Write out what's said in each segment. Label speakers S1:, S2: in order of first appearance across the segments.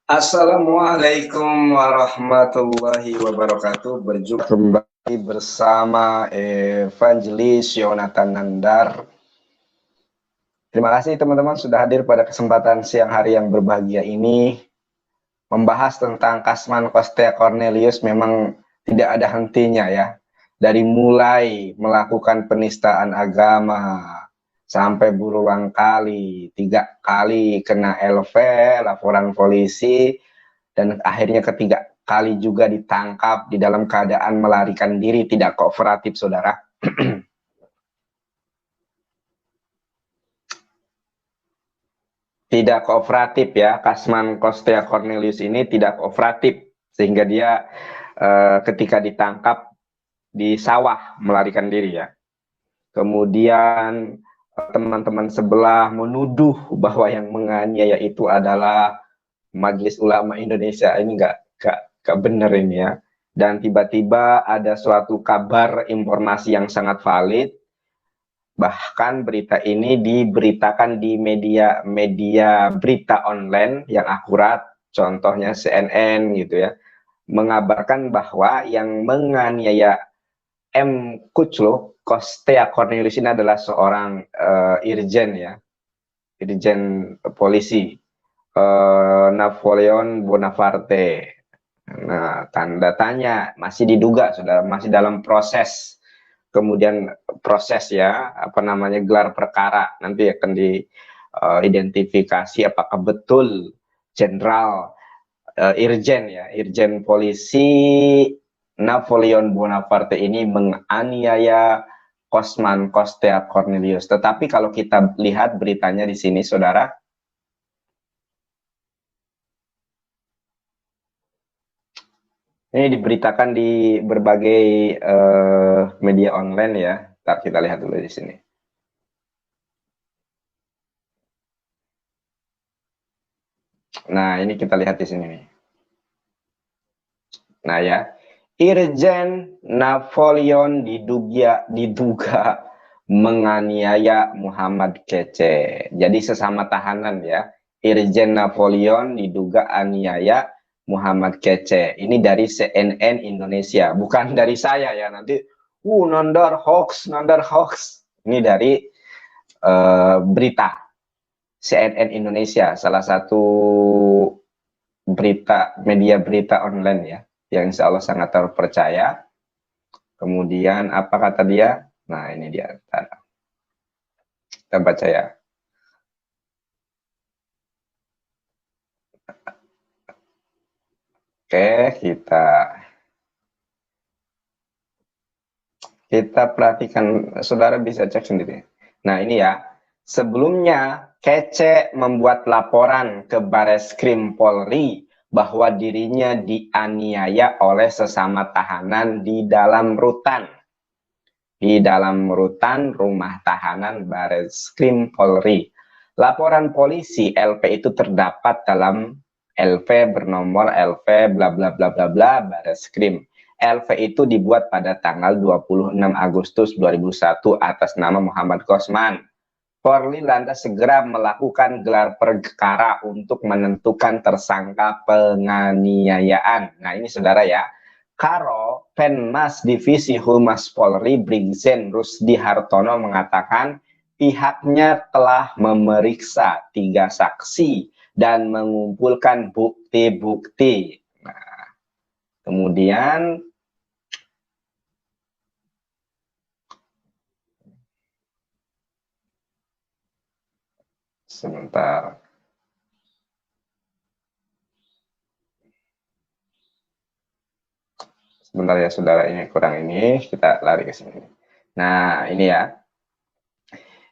S1: Assalamualaikum warahmatullahi wabarakatuh. Berjumpa kembali bersama Evangelis Yonatan Nandar. Terima kasih teman-teman sudah hadir pada kesempatan siang hari yang berbahagia ini. Membahas tentang Kasman Kostea Cornelius memang tidak ada hentinya ya. Dari mulai melakukan penistaan agama, sampai berulang kali, 3 kali kena LV, laporan polisi, dan akhirnya ketiga kali juga ditangkap di dalam keadaan melarikan diri, tidak kooperatif, saudara. Tidak kooperatif ya, Kasman Kostea Cornelius ini tidak kooperatif, sehingga dia ketika ditangkap di sawah melarikan diri ya. Kemudian teman-teman sebelah menuduh bahwa yang menganiaya itu adalah Majelis Ulama Indonesia. Ini nggak benar ini ya. Dan tiba-tiba ada suatu kabar informasi yang sangat valid, bahkan berita ini diberitakan di media berita online yang akurat, contohnya CNN gitu ya, mengabarkan bahwa yang menganiaya M. Kuchlo Kostea Cornelius ini adalah seorang irjen ya, irjen polisi, Napoleon Bonaparte. Nah, tanda tanya, masih diduga, sudah masih dalam proses. Kemudian proses ya, apa namanya, gelar perkara, nanti akan diidentifikasi apakah betul jenderal irjen ya, irjen polisi Napoleon Bonaparte ini menganiaya Kasman Kostea Cornelius. Tetapi kalau kita lihat beritanya di sini, saudara, ini diberitakan di berbagai media online ya. Ntar kita lihat dulu di sini. Nah, ini kita lihat di sini nih. Nah ya, Irjen Napoleon diduga menganiaya Muhammad Kece. Jadi sesama tahanan ya. Irjen Napoleon diduga aniaya Muhammad Kece. Ini dari CNN Indonesia, bukan dari saya ya. Nanti nandar hoax, nandar hoax. Ini dari berita CNN Indonesia, salah satu media berita online ya, yang insya Allah sangat terpercaya. Kemudian apa kata dia? Nah, ini dia. Kita baca ya. Oke, kita perhatikan, saudara bisa cek sendiri. Nah, ini ya. Sebelumnya, Kece membuat laporan ke Bareskrim Polri bahwa dirinya dianiaya oleh sesama tahanan di dalam rutan. Di dalam rutan rumah tahanan Bareskrim Polri. Laporan polisi LP itu terdapat dalam LV bernomor LV bla bla bla bla bla Bareskrim. LV itu dibuat pada tanggal 26 Agustus 2001 atas nama Muhammad Kasman. Polri lantas segera melakukan gelar perkara untuk menentukan tersangka penganiayaan. Nah, ini saudara ya. Karo Penmas Divisi Humas Polri Brigjen Rusdi Hartono mengatakan pihaknya telah memeriksa 3 saksi dan mengumpulkan bukti-bukti. Nah, kemudian sebentar. Sebentar ya saudara, ini kurang ini, kita lari ke sini. Nah, ini ya.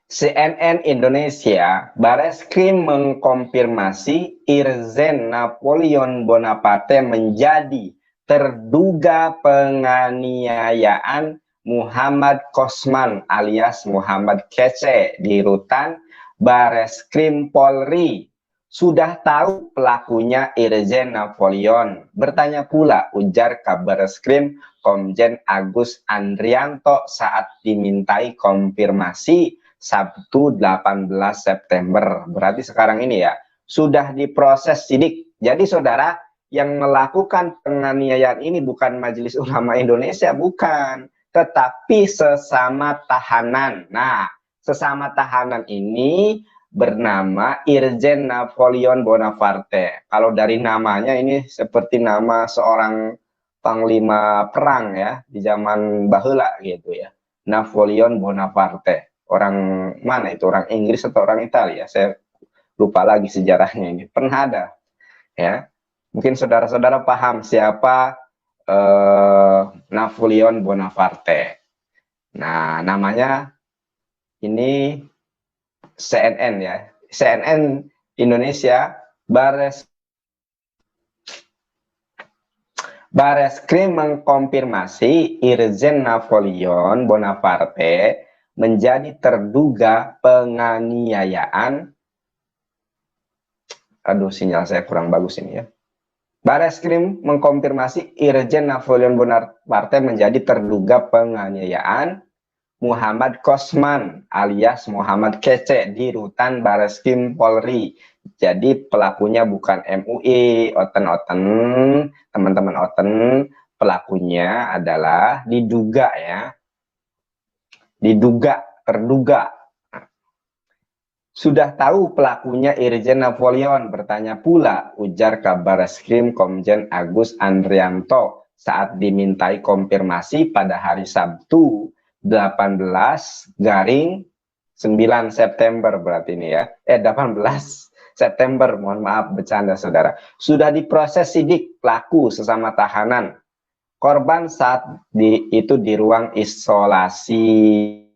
S1: CNN Indonesia, Bareskrim mengkonfirmasi Irjen Napoleon Bonaparte menjadi terduga penganiayaan Muhammad Kasman alias Muhammad Kece di rutan Bareskrim Polri. Sudah tahu pelakunya Irjen Napoleon. Bertanya pula, ujar Kabareskrim Komjen Agus Andrianto saat dimintai konfirmasi Sabtu 18 September. Berarti sekarang ini ya, sudah diproses sidik Jadi saudara, yang melakukan penganiayaan ini bukan Majelis Ulama Indonesia, bukan, tetapi sesama tahanan. Nah, sesama tahanan ini bernama Irjen Napoleon Bonaparte. Kalau dari namanya ini seperti nama seorang panglima perang ya di zaman baheula gitu ya. Napoleon Bonaparte. Orang mana itu? Orang Inggris atau orang Italia? Saya lupa lagi sejarahnya ini. Pernah ada ya. Mungkin saudara-saudara paham siapa Napoleon Bonaparte. Nah, namanya ini CNN ya. CNN Indonesia Bareskrim mengkonfirmasi Irjen Napoleon Bonaparte menjadi terduga penganiayaan. Aduh, sinyal saya kurang bagus ini ya. Bareskrim mengkonfirmasi Irjen Napoleon Bonaparte menjadi terduga penganiayaan Muhammad Kosman alias Muhammad Kece di rutan Bareskrim Polri. Jadi pelakunya bukan MUI, oten-oten, teman-teman oten, pelakunya adalah diduga ya. Diduga, terduga. Sudah tahu pelakunya Irjen Napoleon, bertanya pula, ujar Kabar Reskrim Komjen Agus Andrianto saat dimintai konfirmasi pada hari Sabtu 18 garing 9 September berarti ini ya. 18 September, mohon maaf bercanda saudara. Sudah diproses sidik pelaku sesama tahanan. Korban saat itu di ruang isolasi.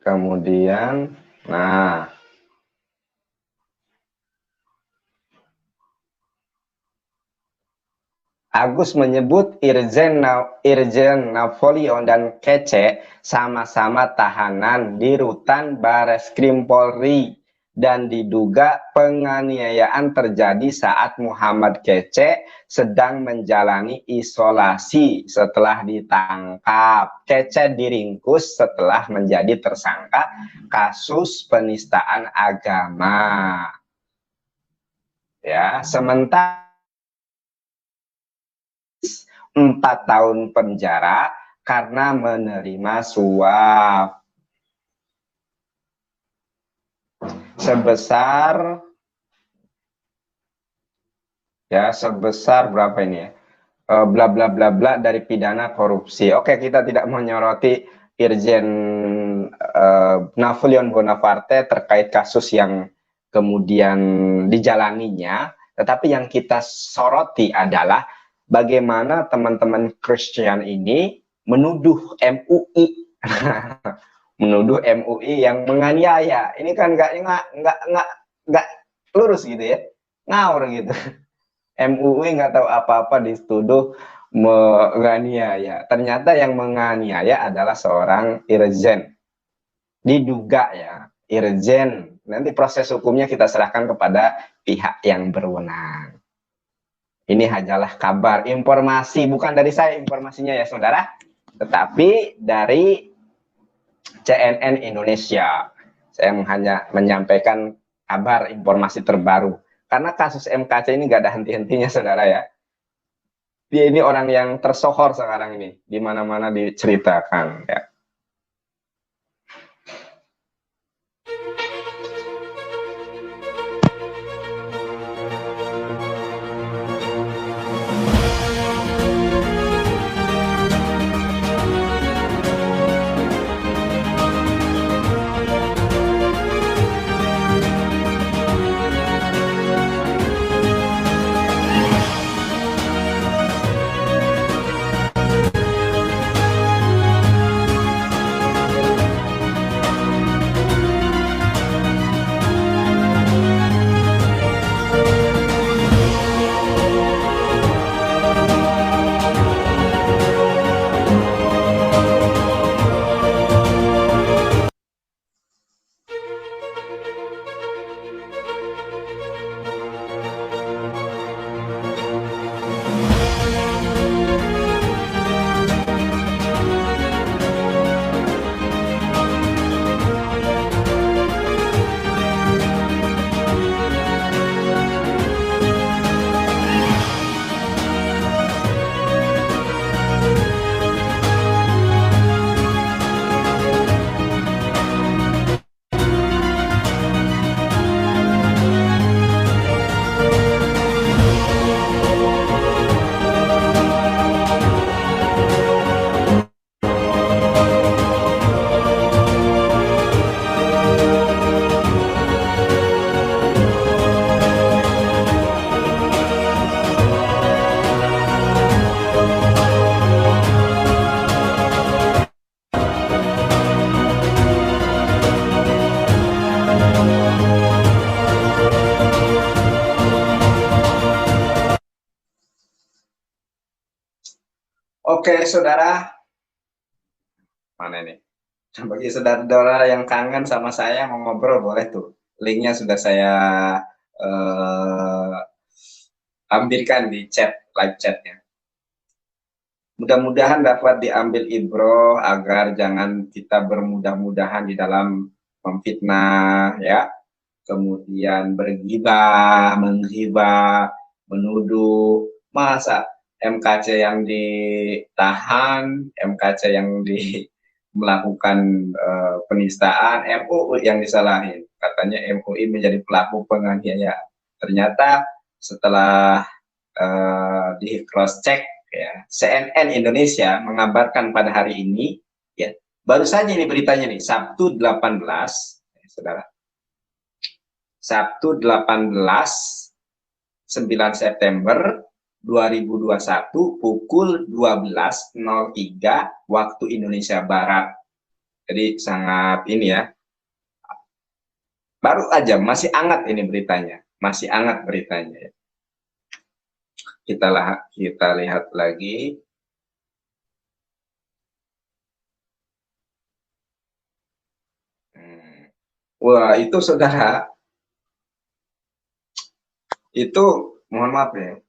S1: Kemudian, nah, Agus menyebut Irjen Napoleon dan Kece sama-sama tahanan di rutan Bareskrim Polri dan diduga penganiayaan terjadi saat Muhammad Kece sedang menjalani isolasi setelah ditangkap. Kece diringkus setelah menjadi tersangka kasus penistaan agama. Ya, sementara 4 tahun penjara karena menerima suap sebesar berapa ini ya, bla bla bla bla dari pidana korupsi. Oke, kita tidak menyoroti Irjen Napoleon Bonaparte terkait kasus yang kemudian dijalaninya, tetapi yang kita soroti adalah bagaimana teman-teman Christian ini menuduh MUI menuduh MUI yang menganiaya. Ini kan nggak lurus gitu ya, ngawur gitu. MUI nggak tahu apa-apa dituduh menganiaya. Ternyata yang menganiaya adalah seorang irjen. Diduga ya, irjen. Nanti proses hukumnya kita serahkan kepada pihak yang berwenang. Ini hanyalah kabar, informasi, bukan dari saya informasinya ya saudara, tetapi dari CNN Indonesia. Saya hanya menyampaikan kabar informasi terbaru. Karena kasus MKC ini nggak ada henti-hentinya saudara ya. Dia ini orang yang tersohor sekarang ini, di mana-mana diceritakan ya. Oke, saudara. Mana nih? Bagi saudara-saudara yang kangen sama saya mau ngobrol boleh tuh. Linknya sudah saya ambilkan di chat, live chatnya. Mudah-mudahan dapat diambil ibroh agar jangan kita bermudah-mudahan di dalam memfitnah ya, kemudian bergibah, menghibah, menuduh. Masa MKC yang ditahan, MKC yang melakukan penistaan, MUI yang disalahin. Katanya MUI menjadi pelaku penganiayaan. Ternyata setelah di cross check ya, CNN Indonesia mengabarkan pada hari ini ya, baru saja ini beritanya nih, Sabtu 18 saudara, Sabtu 18 9 September 2021 pukul 12.03 waktu Indonesia Barat. Jadi sangat ini ya, baru aja, masih hangat ini beritanya, masih hangat beritanya ya. Kita lihat lagi. Wah, itu saudara, itu mohon maaf ya,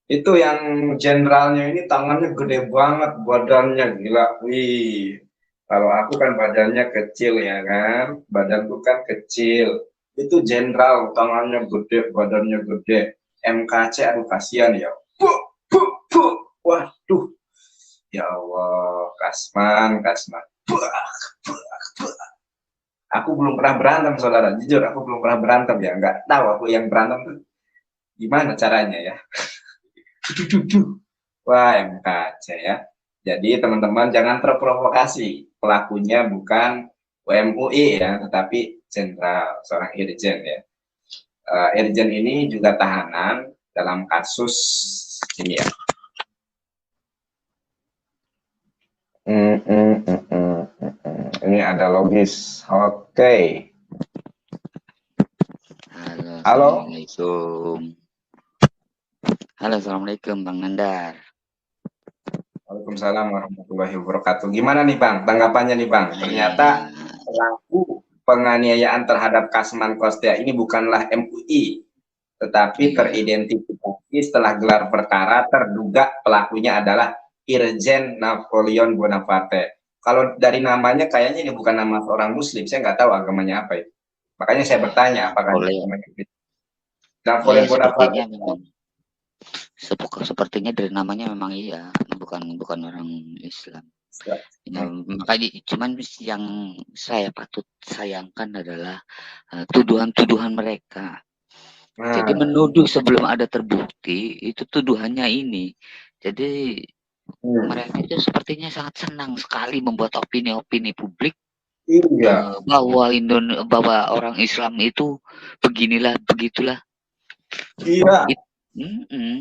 S1: itu yang jenderalnya ini tangannya gede banget, badannya gila. Wih, kalau aku kan badannya kecil ya kan, badanku kan kecil. Itu jenderal tangannya gede, badannya gede. MKC, aduh kasihan ya. Puh, puh, puh. Waduh, ya Allah, Kasman, Kasman. Puh, puh, puh. Aku belum pernah berantem, saudara. Jujur, aku belum pernah berantem ya. Nggak tahu aku yang berantem tuh gimana caranya ya. Wah, MKC ya. Jadi teman-teman jangan terprovokasi. Pelakunya bukan WMUI ya, tetapi jenderal, seorang irjen ya. Irjen ini juga tahanan dalam kasus ini ya. Ini ada logis. Oke. Halo.
S2: Assalamualaikum. Halo, assalamualaikum Bang Nandar.
S1: Waalaikumsalam warahmatullahi wabarakatuh. Gimana nih Bang, tanggapannya nih Bang? Ternyata pelaku penganiayaan terhadap Kasman Kostia ini bukanlah MUI, tetapi teridentifikasi setelah gelar perkara terduga pelakunya adalah Irjen Napoleon Bonaparte. Kalau dari namanya kayaknya ini bukan nama seorang Muslim, saya nggak tahu agamanya apa itu. Makanya saya bertanya apakah namanya Napoleon Bonaparte.
S2: Sepertinya memang sepertinya dari namanya memang iya, bukan orang Islam. Ya, makanya cuman yang saya patut sayangkan adalah tuduhan-tuduhan mereka. Jadi menuduh sebelum ada terbukti itu tuduhannya ini. Jadi mereka itu sepertinya sangat senang sekali membuat opini-opini publik bahwa orang Islam itu beginilah begitulah.
S1: Iya.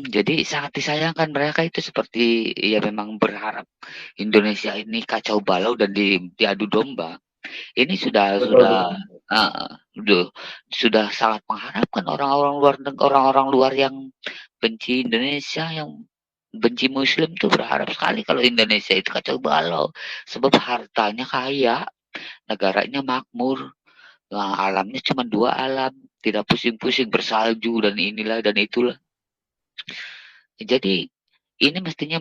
S2: Jadi sangat disayangkan mereka itu seperti ya memang berharap Indonesia ini kacau balau dan diadu domba. Ini sudah sangat mengharapkan orang-orang luar yang benci Indonesia, yang benci Muslim tuh berharap sekali kalau Indonesia itu kacau balau, sebab hartanya kaya, negaranya makmur, alamnya cuma 2 alam, tidak pusing-pusing bersalju dan inilah dan itulah. Jadi ini mestinya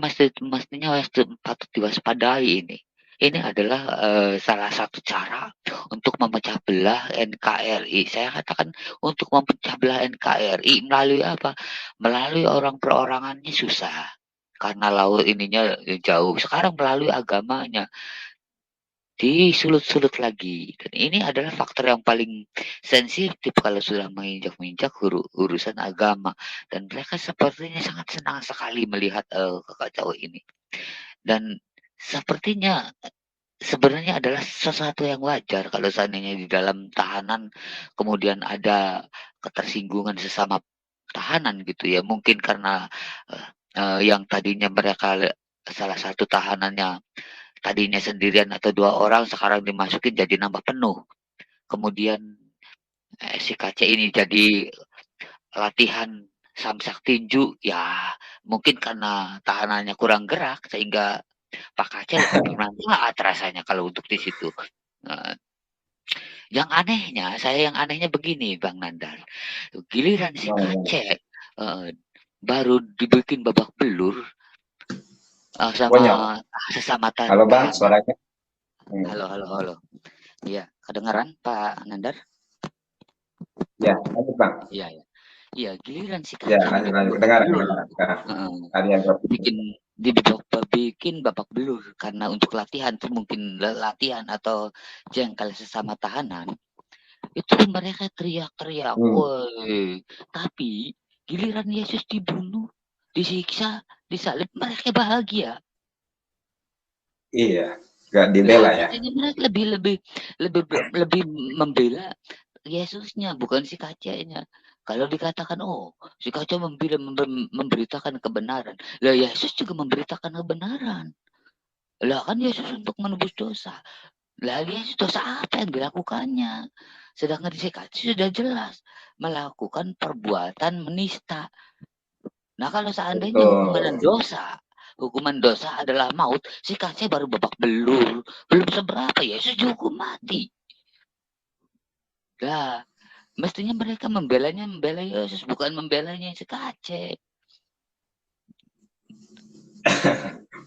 S2: patut diwaspadai ini. Ini adalah salah satu cara untuk memecah belah NKRI. Saya katakan untuk memecah belah NKRI melalui apa? Melalui orang perorangannya susah. Karena laut ininya jauh. Sekarang melalui agamanya disulut-sulut lagi. Dan ini adalah faktor yang paling sensitif kalau sudah menginjak-injak urusan agama. Dan mereka sepertinya sangat senang sekali melihat kekacauan ini. Dan sepertinya sebenarnya adalah sesuatu yang wajar kalau seandainya di dalam tahanan kemudian ada ketersinggungan sesama tahanan gitu ya. Mungkin karena yang tadinya mereka salah satu tahanannya tadinya sendirian atau 2 orang, sekarang dimasukin jadi nambah penuh. Kemudian si KC ini jadi latihan samsak tinju, ya mungkin karena tahanannya kurang gerak sehingga Pak Kaca lebih bermanfaat rasanya kalau untuk di situ. Eee, yang anehnya begini Bang Nandar, giliran si
S1: Gimana?
S2: Kacek, baru dibikin babak belur, sama
S1: Bonyok.
S2: sesama
S1: Halo Bang,
S2: tahanan.
S1: suaranya. Hmm.
S2: Halo halo halo. Iya, kedengeran Pak Nandar?
S1: Ya, lanjut Bang.
S2: Iya ya. Iya, giliran si
S1: Ya,
S2: Kacek
S1: lanjut
S2: bikin
S1: lanjut.
S2: babak
S1: Dengar,
S2: belur,
S1: dengar. Nah,
S2: heeh,
S1: tadi yang gua
S2: bikin bikin babak belur karena untuk latihan tuh mungkin latihan atau jengkel sesama tahanan, itu mereka teriak-teriak,
S1: Hmm,
S2: woi, tapi giliran Yesus dibunuh, disiksa, disalib, mereka bahagia.
S1: iya, nggak
S2: Lah,
S1: dibela ya.
S2: mestinya mereka lebih membela Yesusnya, bukan si Kacanya. Kalau dikatakan, oh, si Kaca memberitakan kebenaran. Lah, Yesus juga memberitakan kebenaran. Lah, kan Yesus untuk menebus dosa. Lah, Yesus dosa apa yang dilakukannya? Sedangkan si Kaca sudah jelas melakukan perbuatan menista. Nah, kalau seandainya
S1: Betul.
S2: hukuman dosa adalah maut, si Kaca baru babak belur, belum seberapa, Yesus dihukum mati. Lah, mestinya mereka membela Yesus, bukan membelanya si Kacek.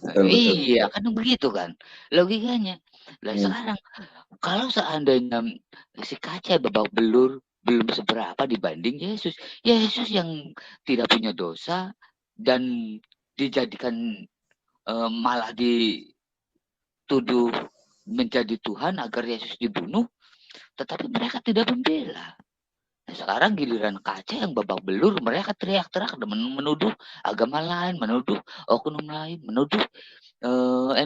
S1: Betul, betul,
S2: Iya,
S1: betul.
S2: kan begitu kan logikanya. Lah
S1: Hmm,
S2: sekarang kalau seandainya si Kacek babak belur belum seberapa dibanding Yesus. Yesus yang tidak punya dosa dan dijadikan malah dituduh menjadi Tuhan agar Yesus dibunuh, tetapi mereka tidak membela. Nah, sekarang giliran Kaca yang babak belur, mereka teriak-teriak dan menuduh agama lain, menuduh oknum lain, menuduh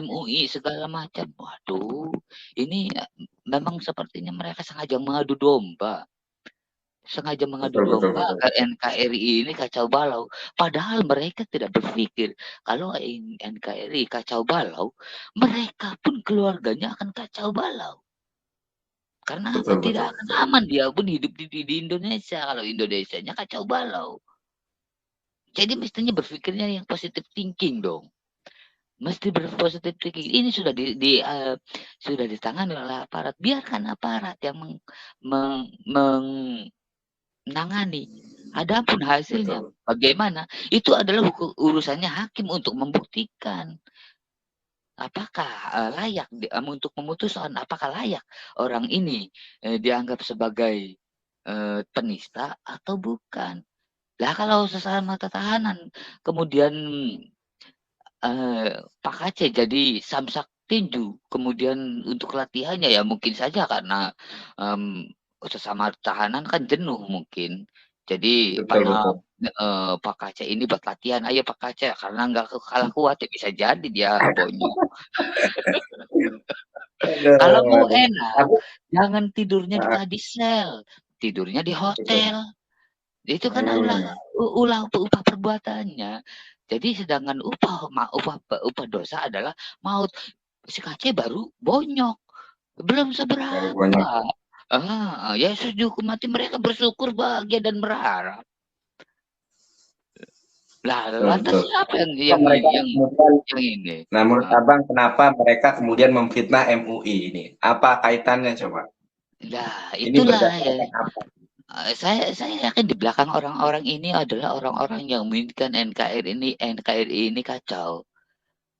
S2: MUI segala macam. Waduh, ini memang sepertinya mereka sengaja mengadu domba. Sengaja mengadu
S1: betul, betul,
S2: domba
S1: betul.
S2: agar NKRI ini kacau balau. Padahal mereka tidak berpikir kalau NKRI kacau balau, mereka pun keluarganya akan kacau balau. Karena apa?
S1: Betul,
S2: Tidak
S1: betul,
S2: akan
S1: betul.
S2: aman dia pun hidup di Indonesia kalau Indonesianya kacau balau. Jadi mestinya berpikirnya yang positive thinking dong. Mesti berpositif thinking. Ini sudah ditangani oleh aparat. Biarkan aparat yang menangani. Adapun hasilnya
S1: Betul.
S2: bagaimana? Itu adalah urusannya hakim untuk membuktikan apakah layak untuk memutuskan apakah layak orang ini dianggap sebagai penista atau bukan. Lah kalau sesama tahanan kemudian Pak Aceh jadi samsak tinju, kemudian untuk latihannya ya mungkin saja karena, sesama tahanan kan jenuh mungkin. Jadi
S1: Betul,
S2: karena,
S1: betul.
S2: Pak Aceh ini buat latihan, "Ayo Pak Aceh," karena nggak kalah kuat ya bisa jadi dia bonyok. Kalau mau
S1: Aduh.
S2: enak,
S1: Tapi,
S2: jangan tidurnya di
S1: ah,
S2: kadisel, tidurnya di
S1: betul.
S2: hotel. Itu kan
S1: Hmm,
S2: upah perbuatannya. Jadi sedangkan upah dosa adalah maut. Si Kacek baru bonyok, belum
S1: baru banyak.
S2: seberapa. Yesus dihukum mati mereka bersyukur, bahagia dan berharap. Lah
S1: Betul,
S2: lantas
S1: betul.
S2: siapa yang
S1: Kok mereka
S2: yang
S1: kemudian,
S2: yang ini?
S1: nah menurut
S2: Heeh.
S1: Abang, kenapa mereka kemudian memfitnah MUI ini? Apa kaitannya coba?
S2: Lah
S1: Ini
S2: itulah ya,
S1: berdasarkan apa?
S2: saya yakin di belakang orang-orang ini adalah orang-orang yang menginginkan NKRI ini kacau.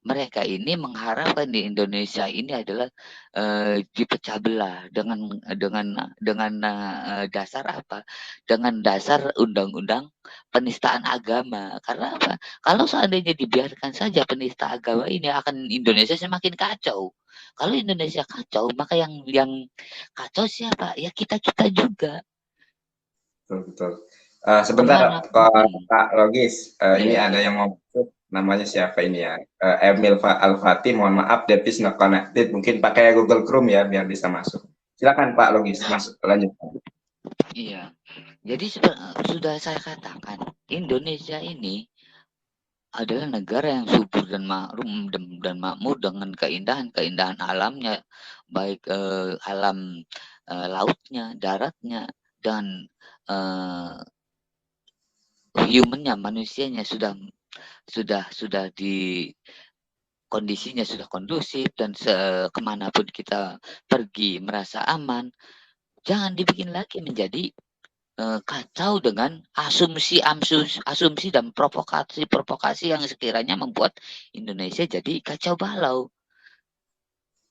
S2: Mereka ini mengharapkan di Indonesia ini adalah, dipecah belah dengan dasar apa, dengan dasar undang-undang penistaan agama. Karena apa? Kalau seandainya dibiarkan saja penista agama ini akan Indonesia semakin kacau. Kalau Indonesia kacau, maka yang kacau siapa? Ya kita-kita juga.
S1: Betul, betul. Sebentar,
S2: Kemanapun
S1: Kak Logis. Ini
S2: iya
S1: ada
S2: iya.
S1: yang mau masuk, namanya siapa ini ya? Emil Al-Fatih, mohon maaf, Depis not connected. Mungkin pakai Google Chrome ya, biar bisa masuk. Silakan Pak Logis, masuk lanjut.
S2: Iya. Jadi sudah saya katakan, Indonesia ini adalah negara yang subur dan makmur dengan keindahan-keindahan alamnya, baik alam lautnya, daratnya, dan eh, human-nya, manusianya sudah di kondisinya sudah kondusif dan kemanapun kita pergi merasa aman, jangan dibikin lagi menjadi kacau dengan asumsi dan provokasi yang sekiranya membuat Indonesia jadi kacau balau.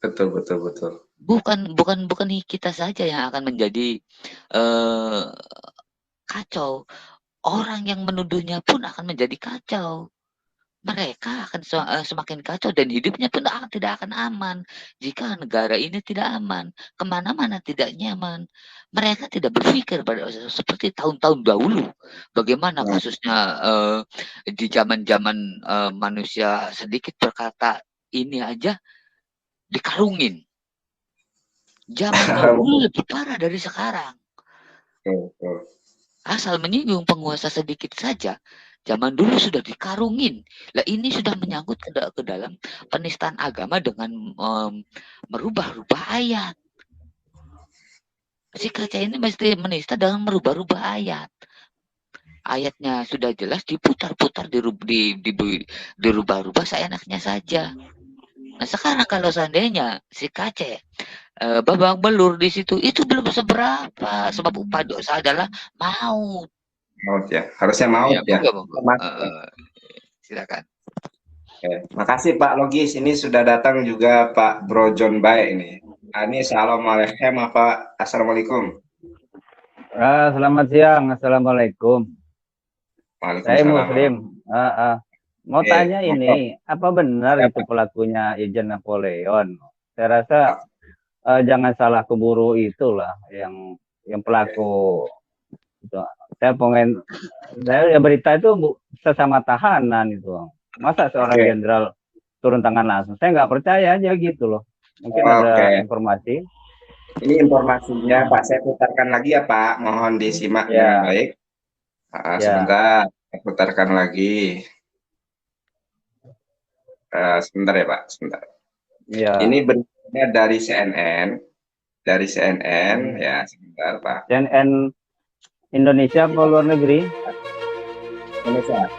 S1: Betul, betul, betul.
S2: Bukan kita saja yang akan menjadi kacau. Orang yang menuduhnya pun akan menjadi kacau. Mereka akan semakin kacau dan hidupnya pun tidak akan aman. Jika negara ini tidak aman, kemana-mana tidak nyaman. Mereka tidak berpikir seperti tahun-tahun dahulu. Bagaimana
S1: Nah,
S2: kasusnya di zaman-zaman manusia sedikit berkata ini aja dikarungin. Zaman dahulu lebih parah dari sekarang.
S1: betul.
S2: Asal menyinggung penguasa sedikit saja, zaman dulu sudah dikarungin. Lah ini sudah menyangkut ke dalam penistaan agama dengan merubah-rubah ayat. Si kaca ini mesti menista dengan merubah-rubah ayat. Ayatnya sudah jelas diputar-putar, dirubah-rubah seenaknya saja. Nah sekarang kalau seandainya si Kace babak belur di situ itu belum seberapa, sebab upah dosa adalah maut.
S1: Maut ya, harusnya maut ya.
S2: Silakan.
S1: Makasih Pak Logis, ini sudah datang juga Pak Bro John Bae ini. Ini assalamualaikum Pak. Assalamualaikum.
S3: Selamat siang, assalamualaikum. Saya Muslim. Mau tanya ini, apa benar itu pelakunya Ijen Napoleon? Saya rasa jangan salah keburu itulah yang pelaku. Saya berita itu sesama tahanan itu. Masa seorang jenderal turun tangan langsung? Saya nggak percaya aja gitu loh. Mungkin ada informasi.
S1: Ini informasinya Pak, saya putarkan lagi ya Pak. Mohon disimak dengan baik. Sebentar, saya putarkan lagi. Sebentar ya Pak, sebentar. Ya. Ini beritanya dari CNN. Dari CNN, ya sebentar Pak.
S3: CNN Indonesia atau luar negeri?
S1: Indonesia.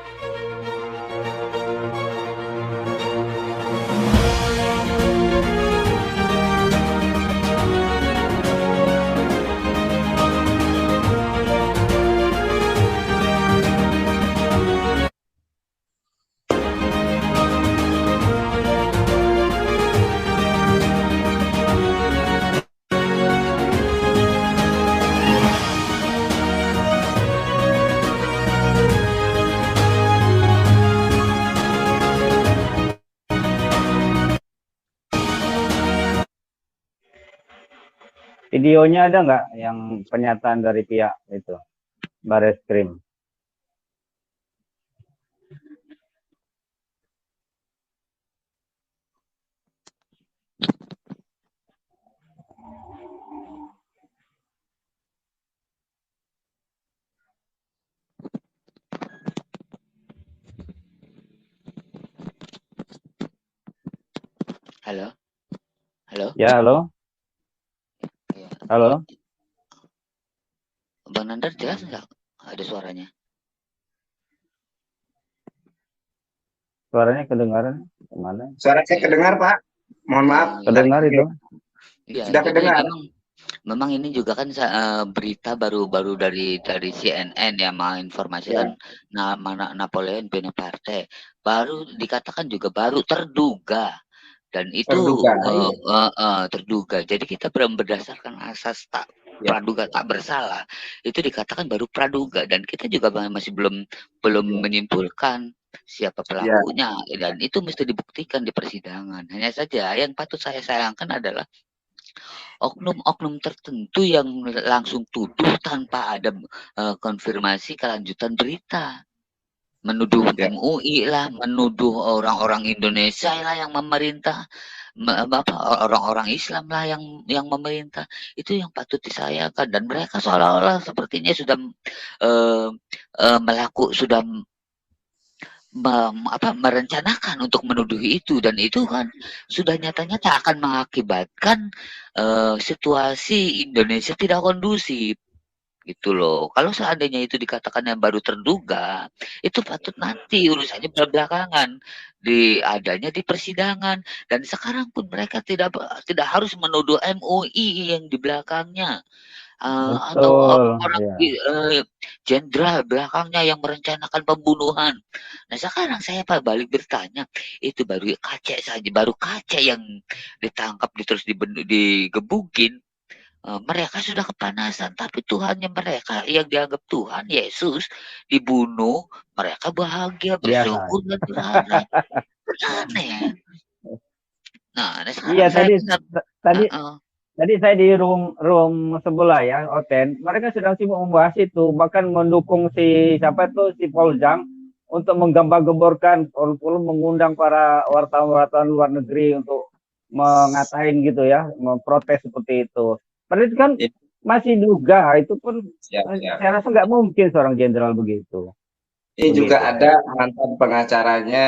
S3: Videonya ada nggak yang pernyataan dari pihak itu Bareskrim?
S2: Halo, halo.
S3: Ya halo. Halo.
S2: Bang Nandar jelas nggak ada suaranya?
S3: Suaranya kedengaran kemana?
S1: Suara saya kedengar Pak. Mohon maaf.
S3: Kedengar itu?
S2: Iya.
S1: Sudah kedengar.
S2: Memang ini juga kan berita baru dari CNN yang menginformasikan Napoleon Bonaparte baru dikatakan juga baru terduga. Dan itu terduga. Jadi kita berdasarkan asas praduga tak bersalah itu dikatakan baru praduga dan kita juga masih belum menyimpulkan siapa pelakunya dan itu mesti dibuktikan di persidangan. Hanya saja yang patut saya sayangkan adalah oknum-oknum tertentu yang langsung tuduh tanpa ada konfirmasi kelanjutan berita. Menuduh MUI lah, menuduh orang-orang Indonesia lah yang memerintah, orang-orang Islam lah yang memerintah. Itu yang patut disayangkan dan mereka seolah-olah sepertinya sudah merencanakan untuk menuduh itu dan itu kan sudah nyata-nyata akan mengakibatkan situasi Indonesia tidak kondusif. gitu loh. Kalau seandainya itu dikatakan yang baru terduga, itu patut nanti urusannya belakangan adanya di persidangan. Dan sekarang pun mereka tidak harus menuduh MUI yang di belakangnya, atau
S3: Betul,
S2: orang
S3: ya.
S2: jenderal belakangnya yang merencanakan pembunuhan. Nah sekarang saya balik bertanya, itu baru Kacek saja, baru Kacek yang ditangkap terus digebukin. Mereka sudah kepanasan, tapi Tuhannya mereka yang dianggap Tuhan, Yesus, dibunuh, mereka bahagia,
S3: Biasa.
S2: bersyukur, dan berharap. Aneh. Nah,
S3: Iya,
S2: sekarang saya
S3: tadi
S2: heeh,
S3: tadi saya di room sebelah ya, Oten. Mereka sedang sibuk membahas itu, bahkan mendukung si siapa tuh si Poljang untuk menggambar-gemborkan, mengundang para wartawan-wartawan luar negeri untuk mengatain gitu ya, memprotes seperti itu. Padahal itu kan
S1: Ya,
S3: masih duga, itu pun
S1: siap, siap.
S3: saya rasa nggak mungkin seorang jenderal begitu.
S1: Ini juga
S3: Begitu.
S1: ada mantan pengacaranya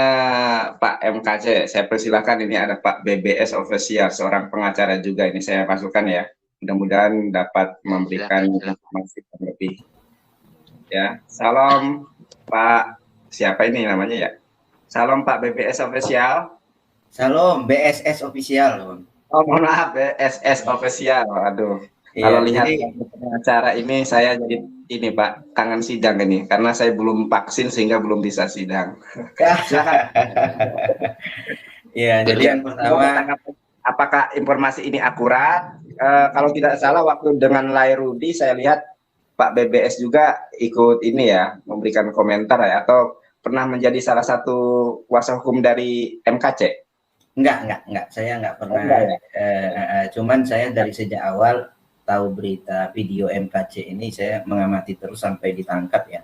S1: Pak MKC. Saya persilahkan, ini ada Pak BBS Official, seorang pengacara juga. Ini saya masukkan ya. Mudah-mudahan dapat memberikan
S2: silakan.
S1: informasi yang lebih. Ya, salam Pak. Siapa ini namanya ya? Salam Pak BBS Official.
S4: Salam BSS official.
S1: Oh, mohon maaf, BSS Official. Aduh. Kalau
S4: Iya,
S1: lihat
S4: jadi
S1: acara ini saya jadi ini Pak, kangen sidang ini karena saya belum vaksin sehingga belum bisa sidang. Silakan.
S4: ya, jadi yang pertama
S1: Apakah informasi ini akurat? Kalau tidak salah waktu dengan Lairudi saya lihat Pak BBS juga ikut ini ya, memberikan komentar ya, atau pernah menjadi salah satu kuasa hukum dari MKC?
S4: enggak, saya enggak pernah.
S1: Enggak ya?
S4: Cuman saya dari sejak awal tahu berita video MKC ini, saya mengamati terus sampai ditangkap ya.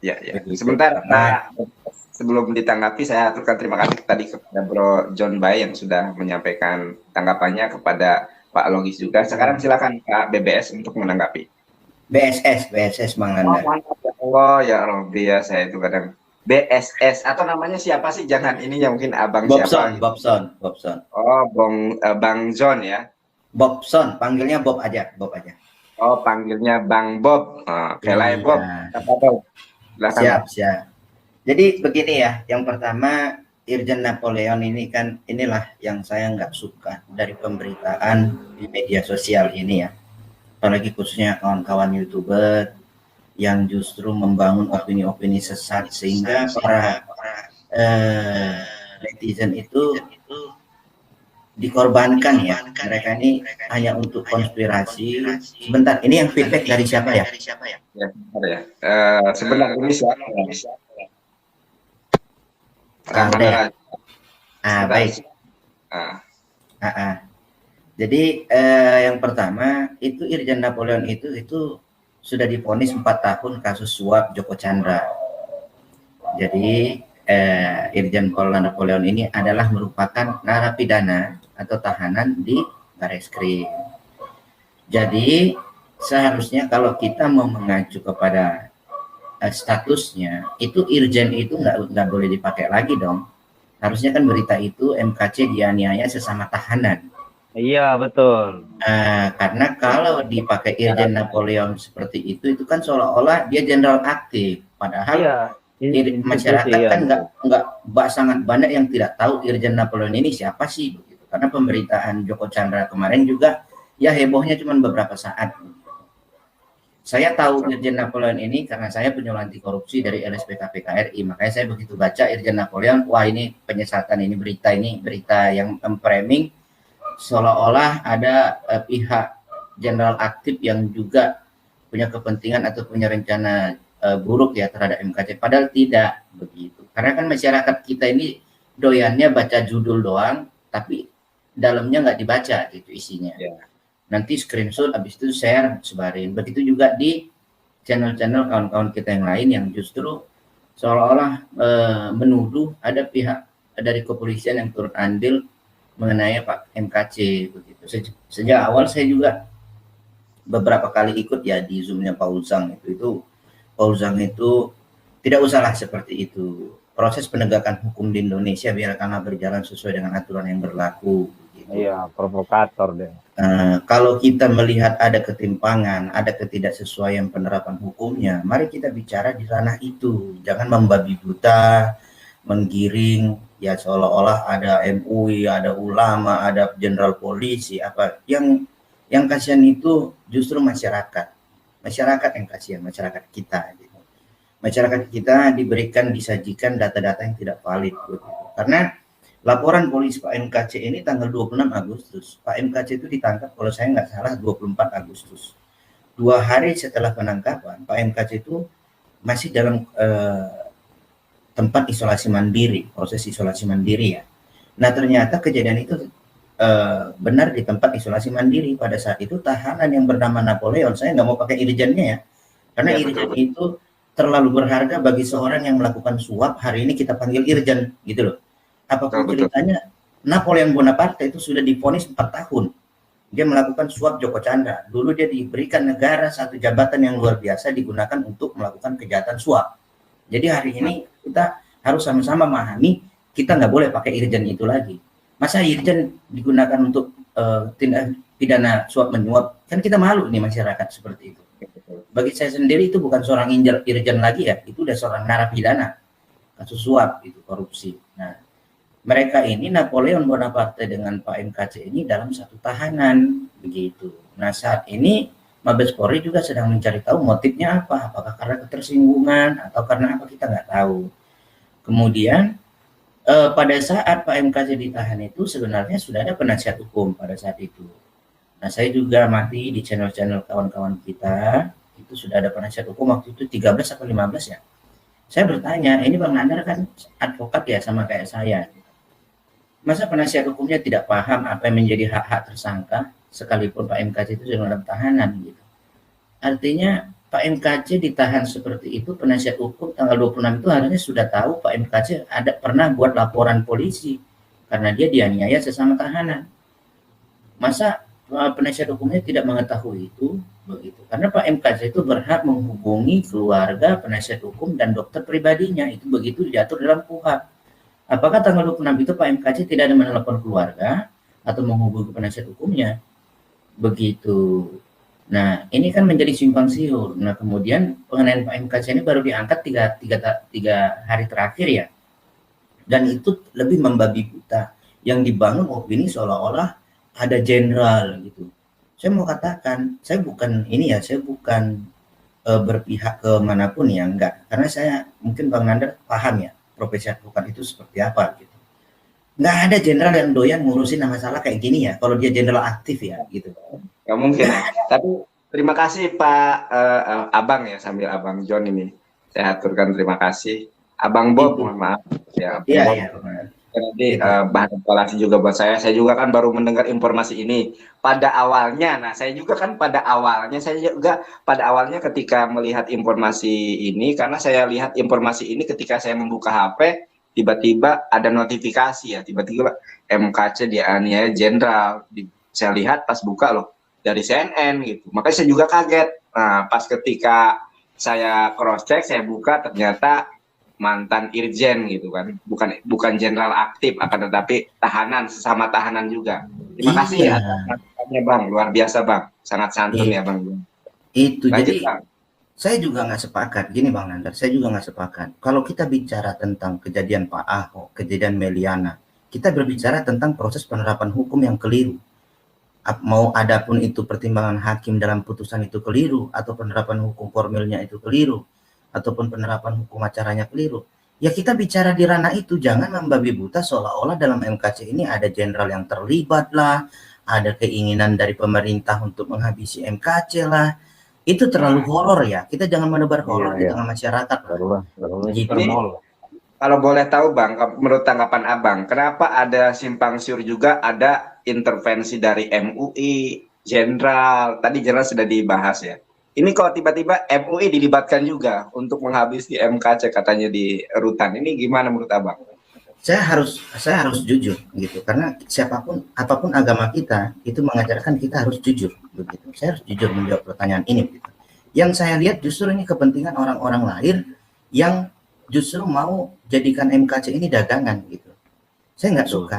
S1: Ya, ya.
S4: Begitu.
S1: Sebentar,
S4: Karena
S1: Pak. Sebelum ditanggapi, saya aturkan terima kasih tadi kepada Bro John Bay yang sudah menyampaikan tanggapannya, kepada Pak Logis juga. Sekarang silakan Pak BBS untuk menanggapi.
S4: BSS Bang
S1: Oh,
S4: Nanda.
S1: mantap ya Allah, ya Rabbi ya, saya itu kadang BSS atau namanya siapa sih? Jangan ini yang mungkin abang siapa? Gitu.
S4: Bobson.
S1: Oh, Bang John ya.
S4: Bobson, panggilnya Bob aja.
S1: Oh, panggilnya Bang Bob. Kelai
S4: Iya.
S1: Bob. Apa Bob? Silakan.
S4: Siap. Jadi begini ya, yang pertama Irjen Napoleon ini kan, inilah yang saya nggak suka dari pemberitaan di media sosial ini ya. Apalagi khususnya kawan-kawan YouTuber yang justru membangun opini-opini sesat sehingga para netizen itu dikorbankan ya. Mereka ini hanya untuk konspirasi. Sebentar, ini yang feedback dari siapa ya?
S1: Ya, sebentar ya. Sebentar ini siapa?
S4: Baik. Jadi yang pertama itu Irjen Napoleon itu sudah divonis 4 tahun kasus suap Joko Chandra. Jadi Irjen Pol Napoleon ini adalah merupakan narapidana atau tahanan di Bareskrim. Jadi seharusnya kalau kita mau mengacu kepada statusnya, itu Irjen itu nggak boleh dipakai lagi dong. Harusnya kan berita itu MKC dianiaya sesama tahanan.
S3: Iya, betul.
S4: Karena kalau dipakai Irjen Napoleon seperti itu kan seolah-olah dia jenderal aktif. Padahal masyarakat kan nggak sangat banyak yang tidak tahu Irjen Napoleon ini siapa sih begitu. Karena pemberitaan Joko Chandra kemarin juga ya hebohnya cuma beberapa saat. Saya tahu Irjen Napoleon ini karena saya penyuluh anti korupsi dari LSPKP KRI. Makanya saya begitu baca Irjen Napoleon, wah ini penyesatan, ini berita yang framing seolah-olah ada pihak jenderal aktif yang juga punya kepentingan atau punya rencana buruk ya terhadap MKC. Padahal tidak begitu. Karena kan masyarakat kita ini doyannya baca judul doang, tapi dalamnya nggak dibaca gitu isinya. Yeah. Nanti screenshot, habis itu share, sebarin. Begitu juga di channel-channel kawan-kawan kita yang lain yang justru seolah-olah menuduh ada pihak dari kepolisian yang turut andil mengenai Pak MKC begitu. Sejak awal saya juga beberapa kali ikut ya di Zoom-nya Paul Zhang itu Paul Zhang itu tidak usahlah seperti itu. Proses penegakan hukum di Indonesia biarkanlah berjalan sesuai dengan aturan yang berlaku. Gitu.
S3: Iya, provokator deh.
S4: Kalau kita melihat ada ketimpangan, ada ketidaksesuaian penerapan hukumnya, mari kita bicara di ranah itu. Jangan membabi buta, menggiring, ya seolah-olah ada MUI, ada ulama, ada jenderal polisi, apa. Yang kasihan itu justru masyarakat. Masyarakat yang kasihan, masyarakat kita. Gitu. Masyarakat kita disajikan data-data yang tidak valid. Gitu. Karena laporan polisi Pak MKC ini tanggal 26 Agustus. Pak MKC itu ditangkap kalau saya nggak salah 24 Agustus. 2 hari setelah penangkapan, Pak MKC itu masih dalam tempat isolasi mandiri, proses isolasi mandiri ya. Nah ternyata kejadian itu benar di tempat isolasi mandiri. Pada saat itu tahanan yang bernama Napoleon, saya nggak mau pakai irjennya ya, karena ya, irjen itu terlalu berharga bagi seorang yang melakukan suap. Hari ini kita panggil irjen gitu loh. Apapun ceritanya, Napoleon Bonaparte itu sudah divonis 4 tahun. Dia melakukan suap Joko Chandra. Dulu dia diberikan negara satu jabatan yang luar biasa digunakan untuk melakukan kejahatan suap. Jadi hari ini kita harus sama-sama memahami, kita nggak boleh pakai irjen itu lagi. Masa irjen digunakan untuk tindak pidana suap menyuap? Kan kita malu nih masyarakat seperti itu. Bagi saya sendiri itu bukan seorang irjen lagi ya, itu udah seorang narapidana kasus suap, itu korupsi. Nah, mereka ini Napoleon Bonaparte dengan Pak MKC ini dalam satu tahanan begitu. Nah saat ini Mabes Polri juga sedang mencari tahu motifnya apa, apakah karena ketersinggungan atau karena apa, kita nggak tahu. Kemudian pada saat Pak MKC ditahan itu sebenarnya sudah ada penasihat hukum pada saat itu. Nah saya juga amati di channel-channel kawan-kawan kita itu sudah ada penasihat hukum waktu itu 13 atau 15 ya. Saya bertanya, ini Bang Nandar kan advokat ya sama kayak saya. Masa penasihat hukumnya tidak paham apa yang menjadi hak-hak tersangka sekalipun Pak MKC itu sedang dalam tahanan gitu. Artinya Pak MKC ditahan seperti itu, penasihat hukum tanggal 26 itu harusnya sudah tahu Pak MKC pernah buat laporan polisi karena dia dianiaya sesama tahanan. Masa penasihat hukumnya tidak mengetahui itu begitu. Karena Pak MKC itu berhak menghubungi keluarga, penasihat hukum dan dokter pribadinya, itu begitu diatur dalam KUHP. Apakah tanggal 26 itu Pak MKC tidak ada menelpon keluarga atau menghubungi penasihat hukumnya? Begitu. Nah, ini kan menjadi simpang siur. Nah, kemudian pengenaan Pak MKC ini baru diangkat tiga hari terakhir ya. Dan itu lebih membabi buta. Yang dibangun opini seolah-olah ada jenderal gitu. Saya mau katakan, saya bukan berpihak ke manapun ya, enggak. Karena saya mungkin Bang Nandar paham ya, profesi advokat itu seperti apa gitu. Nggak ada jenderal yang doyan ngurusin masalah kayak gini ya, kalau dia jenderal aktif ya gitu.
S1: Nggak mungkin. Tapi terima kasih Pak Abang ya, sambil Abang John ini. Saya aturkan terima kasih. Abang Bob, mohon maaf. Ya,
S4: iya.
S1: Jadi bahan evaluasi juga buat saya. Saya juga kan baru mendengar informasi ini pada awalnya. Nah, saya juga pada awalnya ketika melihat informasi ini, karena saya lihat informasi ini ketika saya membuka HP, tiba-tiba ada notifikasi ya, tiba-tiba MKC dianiaya jenderal. Saya lihat pas buka loh dari CNN gitu. Makanya saya juga kaget. Nah, pas ketika saya cross check, saya buka ternyata mantan irjen gitu kan, bukan jenderal aktif, akan tetapi tahanan, sesama tahanan juga. Terima kasih ya atas Bang, luar biasa Bang, sangat santun ya Bang.
S4: Itu lanjut, jadi Bang. Saya juga nggak sepakat gini Bang Nandar, saya juga nggak sepakat kalau kita bicara tentang kejadian Pak Ahok, kejadian Meliana, kita berbicara tentang proses penerapan hukum yang keliru. Mau adapun itu pertimbangan hakim dalam putusan itu keliru, atau penerapan hukum formilnya itu keliru, ataupun penerapan hukum acaranya keliru, ya kita bicara di ranah itu. Jangan membabi buta seolah-olah dalam MKC ini ada jenderal yang terlibat lah, ada keinginan dari pemerintah untuk menghabisi MKC lah. Itu terlalu horor ya, kita jangan menebar horor di tengah masyarakat.
S1: Gitu. Kalau boleh tahu Bang, menurut tanggapan Abang, kenapa ada simpang siur juga, ada intervensi dari MUI, jenderal, tadi jenderal sudah dibahas ya. Ini kok tiba-tiba MUI dilibatkan juga untuk menghabisi MKC katanya di rutan. Ini gimana menurut Abang?
S4: Saya harus jujur gitu, karena apapun agama kita itu mengajarkan kita harus jujur begitu. Saya harus jujur menjawab pertanyaan ini gitu. Yang saya lihat justru ini kepentingan orang-orang lain yang justru mau jadikan MKC ini dagangan gitu. Saya nggak suka.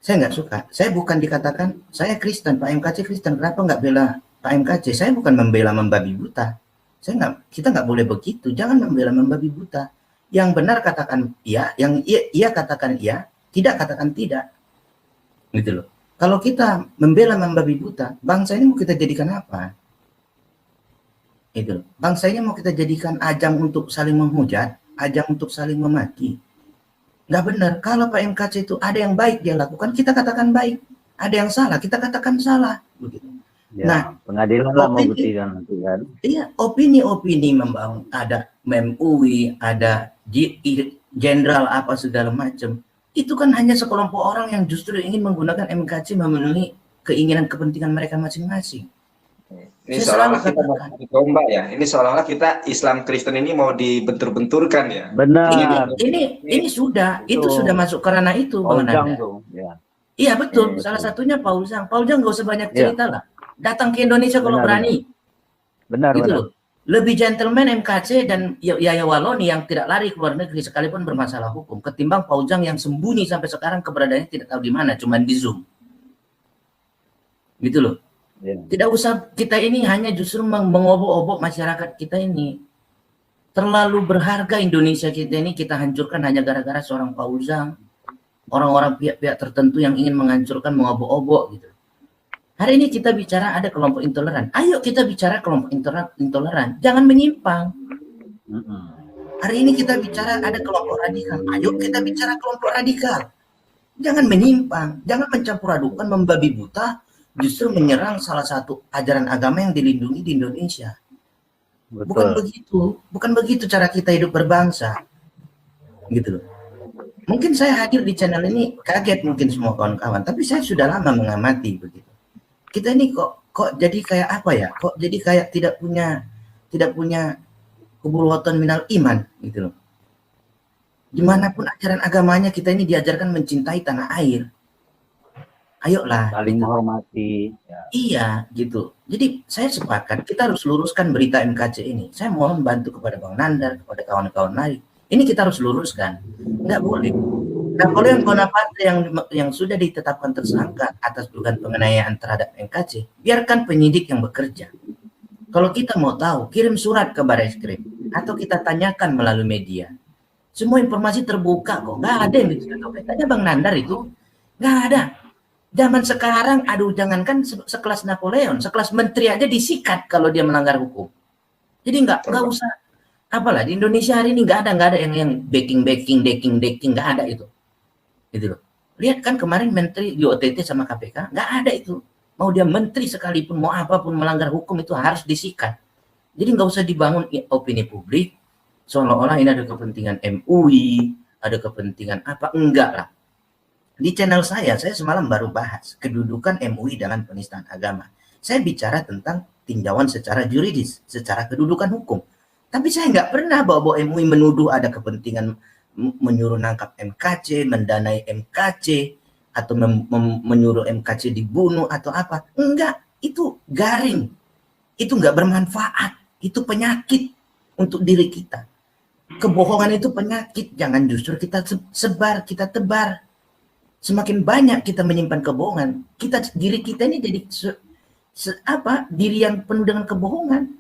S4: Saya nggak suka. Saya bukan dikatakan, saya Kristen, Pak MKC Kristen, kenapa nggak bela Pak MKC? Saya bukan membela membabi buta. Kita nggak boleh begitu. Jangan membela membabi buta. Yang benar katakan iya, yang iya katakan iya, tidak katakan tidak. Gitu loh. Kalau kita membela membabi buta, bangsa ini mau kita jadikan apa? Itu. Bangsa ini mau kita jadikan ajang untuk saling menghujat, ajang untuk saling memaki. Nggak benar. Kalau Pak MKC itu ada yang baik dia lakukan, kita katakan baik. Ada yang salah, kita katakan salah. Begitu.
S3: Ya,
S4: nah,
S3: pengadilan lah mau buktikan nanti kan.
S4: Iya, opini-opini membangun, ada MUI, ada jenderal apa segala macam. Itu kan hanya sekelompok orang yang justru ingin menggunakan MKC memenuhi keinginan kepentingan mereka masing-masing.
S1: Ini seolah-olah kita mau domba ya. Ini seolah-olah kita Islam Kristen ini mau dibentur-benturkan ya.
S3: Benar.
S4: Ini sudah, itu sudah masuk ke ranah itu, Bang Nanda.
S3: Ya.
S4: Iya betul. Salah satunya Paul Zhang. Paul Zhang nggak usah banyak cerita lah. Datang ke Indonesia kalau berani.
S3: Benar.
S4: Gitu loh. Lebih gentleman MKC dan Yahya Waloni yang tidak lari ke luar negeri sekalipun bermasalah hukum ketimbang Paul Zhang yang sembunyi sampai sekarang keberadaannya tidak tahu di mana, cuma di Zoom. Gitu loh. Ya. Tidak usah kita ini hanya justru mengobok-obok masyarakat kita ini. Terlalu berharga Indonesia kita ini kita hancurkan hanya gara-gara seorang Paul Zhang. Orang-orang pihak-pihak tertentu yang ingin menghancurkan, mengobok-obok gitu. Hari ini kita bicara ada kelompok intoleran. Ayo kita bicara kelompok intoleran. Jangan menyimpang. Hari ini kita bicara ada kelompok radikal. Ayo kita bicara kelompok radikal. Jangan menyimpang. Jangan mencampur adukan, membabi buta. Justru menyerang salah satu ajaran agama yang dilindungi di Indonesia. Betul. Bukan begitu cara kita hidup berbangsa. Gitu loh. Mungkin saya hadir di channel ini kaget mungkin semua kawan-kawan. Tapi saya sudah lama mengamati begitu. Kita ini kok jadi kayak apa ya? Kok jadi kayak tidak punya keburuhatan minal iman gitu loh. Dimanapun ajaran agamanya kita ini diajarkan mencintai tanah air. Ayolah.
S3: Saling menghormati.
S4: Ya. Iya gitu. Jadi saya sepakat kita harus luruskan berita MKC ini. Saya mohon bantu kepada Bang Nandar, kepada kawan-kawan lain. Ini kita harus luruskan. Nggak boleh. Napoleon Bonaparte yang sudah ditetapkan tersangka atas dugaan penganiayaan terhadap MKC, biarkan penyidik yang bekerja. Kalau kita mau tahu, kirim surat ke Bareskrim atau kita tanyakan melalui media. Semua informasi terbuka kok, nggak ada yang ditutup. Tanya Bang Nandar itu, nggak ada. Zaman sekarang, aduh jangankan sekelas Napoleon, sekelas menteri aja disikat kalau dia melanggar hukum. Jadi nggak usah. Apalah di Indonesia hari ini nggak ada yang decking, nggak ada itu. Gitu loh. Lihat kan kemarin menteri di OTT sama KPK, nggak ada itu. Mau dia menteri sekalipun, mau apapun melanggar hukum itu harus disikat. Jadi nggak usah dibangun opini publik, seolah-olah ini ada kepentingan MUI, ada kepentingan apa, enggak lah. Di channel saya semalam baru bahas kedudukan MUI dalam penistaan agama. Saya bicara tentang tinjauan secara juridis, secara kedudukan hukum. Tapi saya nggak pernah bawa MUI menuduh ada kepentingan menyuruh nangkap MKC, mendanai MKC, atau menyuruh MKC dibunuh atau apa. Enggak, itu garing. Itu enggak bermanfaat. Itu penyakit untuk diri kita. Kebohongan itu penyakit. Jangan justru kita sebar, kita tebar. Semakin banyak kita menyimpan kebohongan, diri kita ini jadi diri yang penuh dengan kebohongan.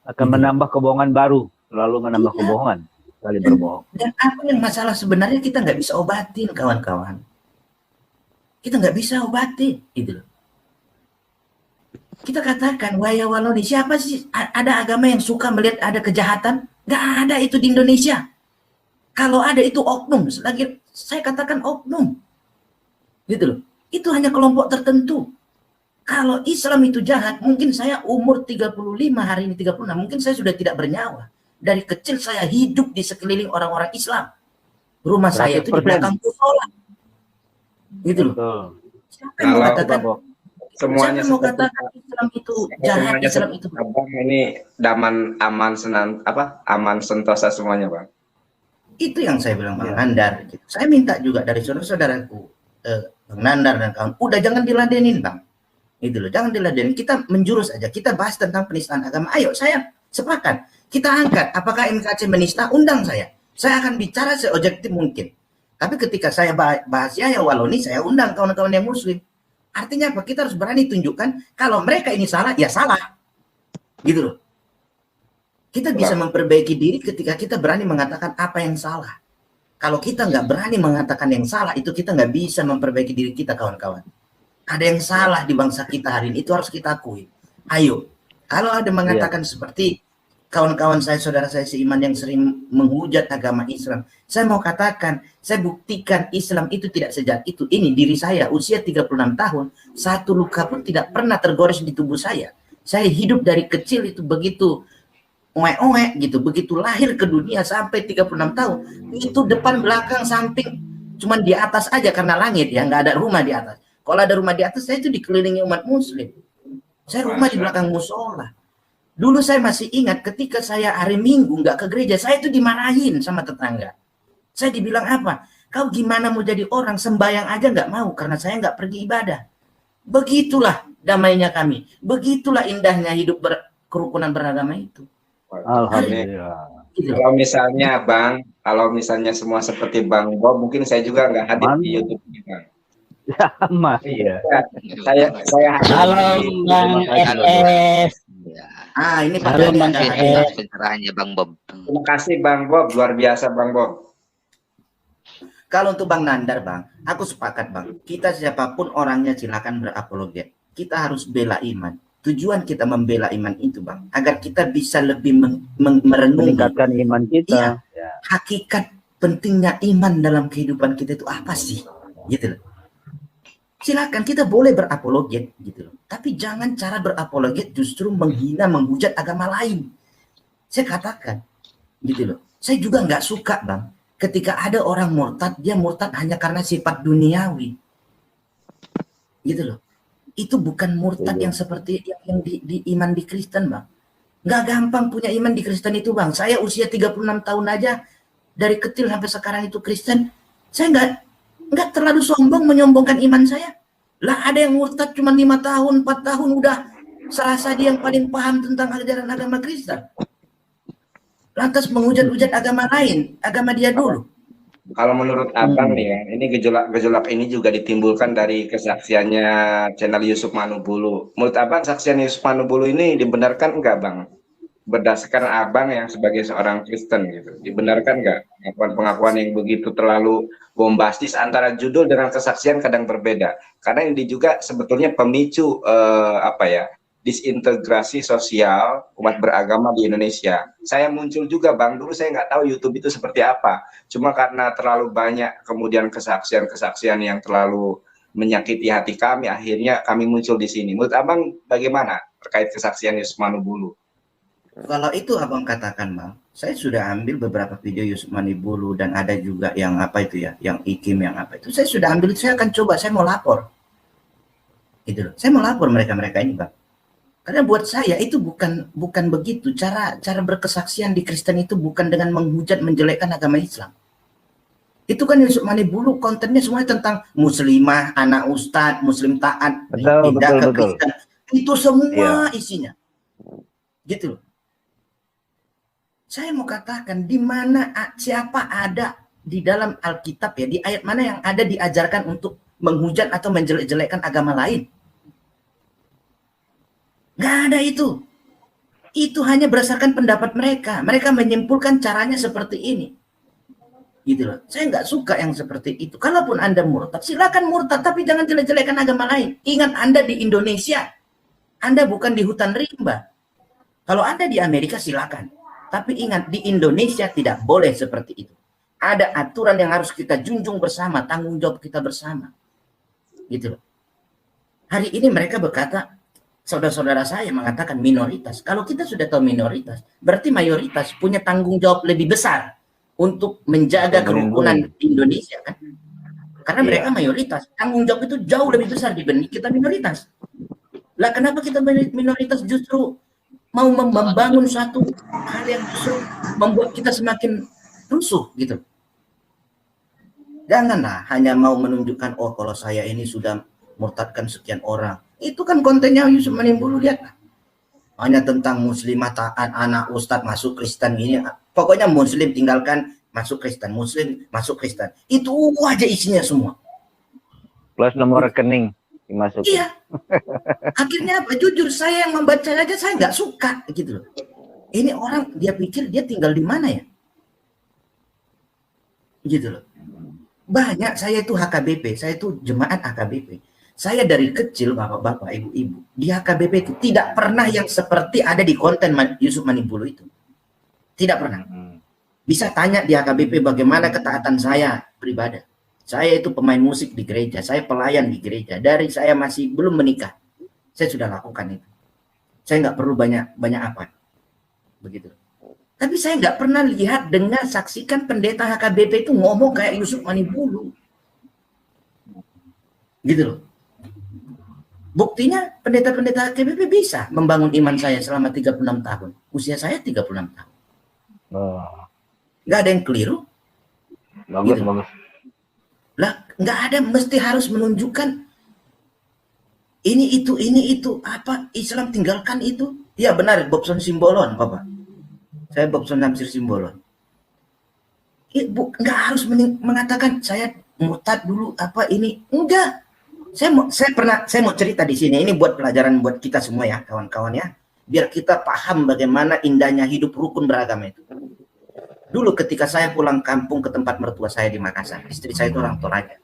S3: Akan menambah kebohongan baru, selalu menambah kebohongan. Kali berbohong.
S4: Dan apa yang masalah sebenarnya kita nggak bisa obatin kawan-kawan. Kita nggak bisa obatin gitu loh. Kita katakan Yahya Waloni, siapa sih ada agama yang suka melihat ada kejahatan? Nggak ada itu di Indonesia. Kalau ada itu oknum, selagi saya katakan oknum. Gitu loh. Itu hanya kelompok tertentu. Kalau Islam itu jahat, mungkin saya umur 35 hari ini 36, mungkin saya sudah tidak bernyawa. Dari kecil saya hidup di sekeliling orang-orang Islam. Rumah saya itu di belakang musola. Gitu loh. Siapa yang mau katakan
S1: semuanya
S4: mau katakan Islam itu jahat, Islam itu
S1: Abang ini aman sentosa semuanya, Bang.
S4: Itu yang saya bilang Bang Nandar. Gitu. Saya minta juga dari saudara-saudaraku Bang Nandar dan kawan, udah jangan diladenin Bang. Gitu loh, jangan diladenin. Kita menjurus aja. Kita bahas tentang penistaan agama. Ayo, saya sepakat. Kita angkat, apakah MKC menista? Undang saya. Saya akan bicara seobjektif mungkin. Tapi ketika saya bahas Yahya Waloni, saya undang kawan-kawan yang muslim. Artinya apa? Kita harus berani tunjukkan kalau mereka ini salah, ya salah. Gitu loh. Kita bisa memperbaiki diri ketika kita berani mengatakan apa yang salah. Kalau kita nggak berani mengatakan yang salah, itu kita nggak bisa memperbaiki diri kita, kawan-kawan. Ada yang salah di bangsa kita hari ini, itu harus kita akui. Ayo, kalau ada mengatakan seperti kawan-kawan saya, saudara saya seiman yang sering menghujat agama Islam, saya mau katakan, saya buktikan Islam itu tidak sejahat itu. Ini diri saya, usia 36 tahun, satu luka pun tidak pernah tergores di tubuh saya. Saya hidup dari kecil itu begitu oe-oe gitu, begitu lahir ke dunia sampai 36 tahun, itu depan, belakang, samping, cuman di atas aja karena langit ya, nggak ada rumah di atas. Kalau ada rumah di atas, saya itu dikelilingi umat muslim. Saya rumah di belakang musola. Dulu saya masih ingat ketika saya hari Minggu nggak ke gereja, saya itu dimarahin sama tetangga. Saya dibilang apa? Kau gimana mau jadi orang, sembahyang aja nggak mau karena saya nggak pergi ibadah. Begitulah damainya kami. Begitulah indahnya hidup kerukunan beragama itu.
S3: Alhamdulillah.
S1: Kalau misalnya Bang, kalau misalnya semua seperti Bang Bob, mungkin saya juga nggak hadir di YouTube ini, Bang.
S3: Sama, iya.
S1: Saya
S5: Halo Bang SS.
S4: Ini
S5: Halo Bang SS.
S2: Pencerahannya Bang Bob.
S1: Terima kasih Bang Bob, luar biasa Bang Bob.
S4: Kalau untuk Bang Nandar, Bang, aku sepakat, Bang. Kita siapapun orangnya silakan berapologet. Kita harus bela iman. Tujuan kita membela iman itu, Bang, agar kita bisa lebih merenungi,
S3: meningkatkan iman kita.
S4: Iya, hakikat pentingnya iman dalam kehidupan kita itu apa sih? Gitu loh. Silakan kita boleh berapologet gitu loh. Tapi jangan cara berapologet justru menghina, menghujat agama lain. Saya katakan gitu loh. Saya juga nggak suka, Bang, ketika ada orang murtad, dia murtad hanya karena sifat duniawi. Gitu loh. Itu bukan murtad yang seperti yang di iman di Kristen, Bang. Nggak gampang punya iman di Kristen itu, Bang. Saya usia 36 tahun aja, dari kecil sampai sekarang itu Kristen. Saya nggak terlalu sombong menyombongkan iman saya. Lah ada yang murtad cuma 5 tahun, 4 tahun udah serasa dia yang paling paham tentang ajaran agama Kristen. Lantas menghujat-hujat agama lain, agama dia dulu.
S1: Kalau menurut Abang nih ya, ini gejolak ini juga ditimbulkan dari kesaksiannya channel Yusuf Manubulu. Menurut Abang, saksian Yusuf Manubulu ini dibenarkan enggak, Bang? Berdasarkan Abang yang sebagai seorang Kristen gitu, dibenarkan nggak pengakuan-pengakuan yang begitu terlalu bombastis antara judul dengan kesaksian kadang berbeda? Karena ini juga sebetulnya pemicu disintegrasi sosial umat beragama di Indonesia. Saya muncul juga, Bang, dulu saya nggak tahu YouTube itu seperti apa. Cuma karena terlalu banyak kemudian kesaksian-kesaksian yang terlalu menyakiti hati kami, akhirnya kami muncul di sini. Menurut Abang bagaimana terkait kesaksian Yusuf Manubulu?
S4: Kalau itu Abang katakan, Bang, saya sudah ambil beberapa video Yusuf Manubulu dan ada juga yang yang Ikim yang itu. Saya sudah ambil, saya akan coba, saya mau lapor. Gitu loh. Saya mau lapor mereka-mereka ini, Bang. Karena buat saya itu bukan begitu. Cara berkesaksian di Kristen itu bukan dengan menghujat, menjelekkan agama Islam. Itu kan Yusuf Manubulu kontennya semuanya tentang muslimah, anak ustadz, muslim taat, pindah ke Kristen. Itu semua isinya. Gitu loh. Saya mau katakan di mana siapa ada di dalam Alkitab ya, di ayat mana yang ada diajarkan untuk menghujat atau menjelek-jelekkan agama lain? Nggak ada itu. Itu hanya berdasarkan pendapat mereka. Mereka menyimpulkan caranya seperti ini. Gitu loh. Saya nggak suka yang seperti itu. Kalaupun Anda murtad, silakan murtad, tapi jangan jelek-jelekkan agama lain. Ingat Anda di Indonesia. Anda bukan di hutan rimba. Kalau Anda di Amerika silakan. Tapi ingat, di Indonesia tidak boleh seperti itu. Ada aturan yang harus kita junjung bersama, tanggung jawab kita bersama. Gitu loh. Hari ini mereka berkata, saudara-saudara saya mengatakan minoritas. Kalau kita sudah tahu minoritas, berarti mayoritas punya tanggung jawab lebih besar untuk menjaga kerukunan Indonesia, kan? Karena mereka mayoritas, tanggung jawab itu jauh lebih besar dibanding kita minoritas. Lah kenapa kita minoritas justru mau membangun suatu hal yang justru membuat kita semakin rusuh gitu? Janganlah hanya mau menunjukkan, oh kalau saya ini sudah murtadkan sekian orang. Itu kan kontennya Yusuf Manubulu, lihat. Hanya tentang muslimah taat, anak ustadz masuk Kristen ini. Pokoknya muslim tinggalkan masuk Kristen, Muslim masuk Kristen. Itu aja isinya semua.
S3: Plus nomor rekening dimasukin.
S4: Iya. Akhirnya apa? Jujur saya yang membaca aja saya nggak suka gitu loh. Ini orang dia pikir dia tinggal di mana ya? Gitu loh. Banyak saya itu HKBP, saya itu jemaat HKBP. Saya dari kecil bapak-bapak, ibu-ibu di HKBP itu tidak pernah yang seperti ada di konten Yusuf Manipulu itu. Tidak pernah. Bisa tanya di HKBP bagaimana ketaatan saya beribadah. Saya itu pemain musik di gereja, saya pelayan di gereja. Dari saya masih belum menikah, saya sudah lakukan itu. Saya nggak perlu banyak apa, begitu. Tapi saya nggak pernah lihat, dengar, saksikan pendeta HKBP itu ngomong kayak Yusuf Manipulu, gitu loh. Buktinya pendeta-pendeta HKBP bisa membangun iman saya selama 36 tahun. Usia saya 36 tahun. Nggak ada yang keliru.
S3: Bagus,
S4: gitu.
S3: bagus.
S4: Lah, nggak ada, mesti harus menunjukkan ini itu apa Islam tinggalkan itu. Ya benar, Bobson Simbolon, Bapak. Saya Bobson Tamsir Simbolon. Nggak harus mengatakan saya murtad dulu apa ini. Enggak. Saya mau cerita di sini. Ini buat pelajaran buat kita semua ya, kawan-kawan ya. Biar kita paham bagaimana indahnya hidup rukun beragama itu. Dulu ketika saya pulang kampung ke tempat mertua saya di Makassar, istri saya itu orang Toraja.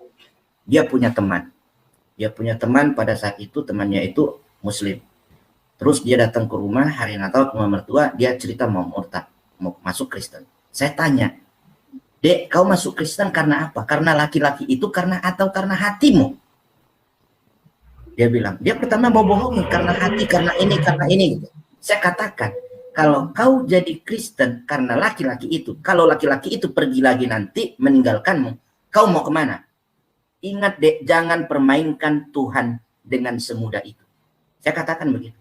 S4: Dia punya teman. Dia punya teman pada saat itu, temannya itu Muslim. Terus dia datang ke rumah hari Natal ke rumah mertua, dia cerita mau murtad, mau masuk Kristen. Saya tanya, "Dek, kau masuk Kristen karena apa? Karena laki-laki itu atau karena hatimu?" Dia bilang, dia pertama mau bohongi karena hati, karena ini gitu. Saya katakan, kalau kau jadi Kristen karena laki-laki itu, kalau laki-laki itu pergi lagi nanti meninggalkanmu, kau mau kemana? Ingat dek, jangan permainkan Tuhan dengan semudah itu. Saya katakan begitu.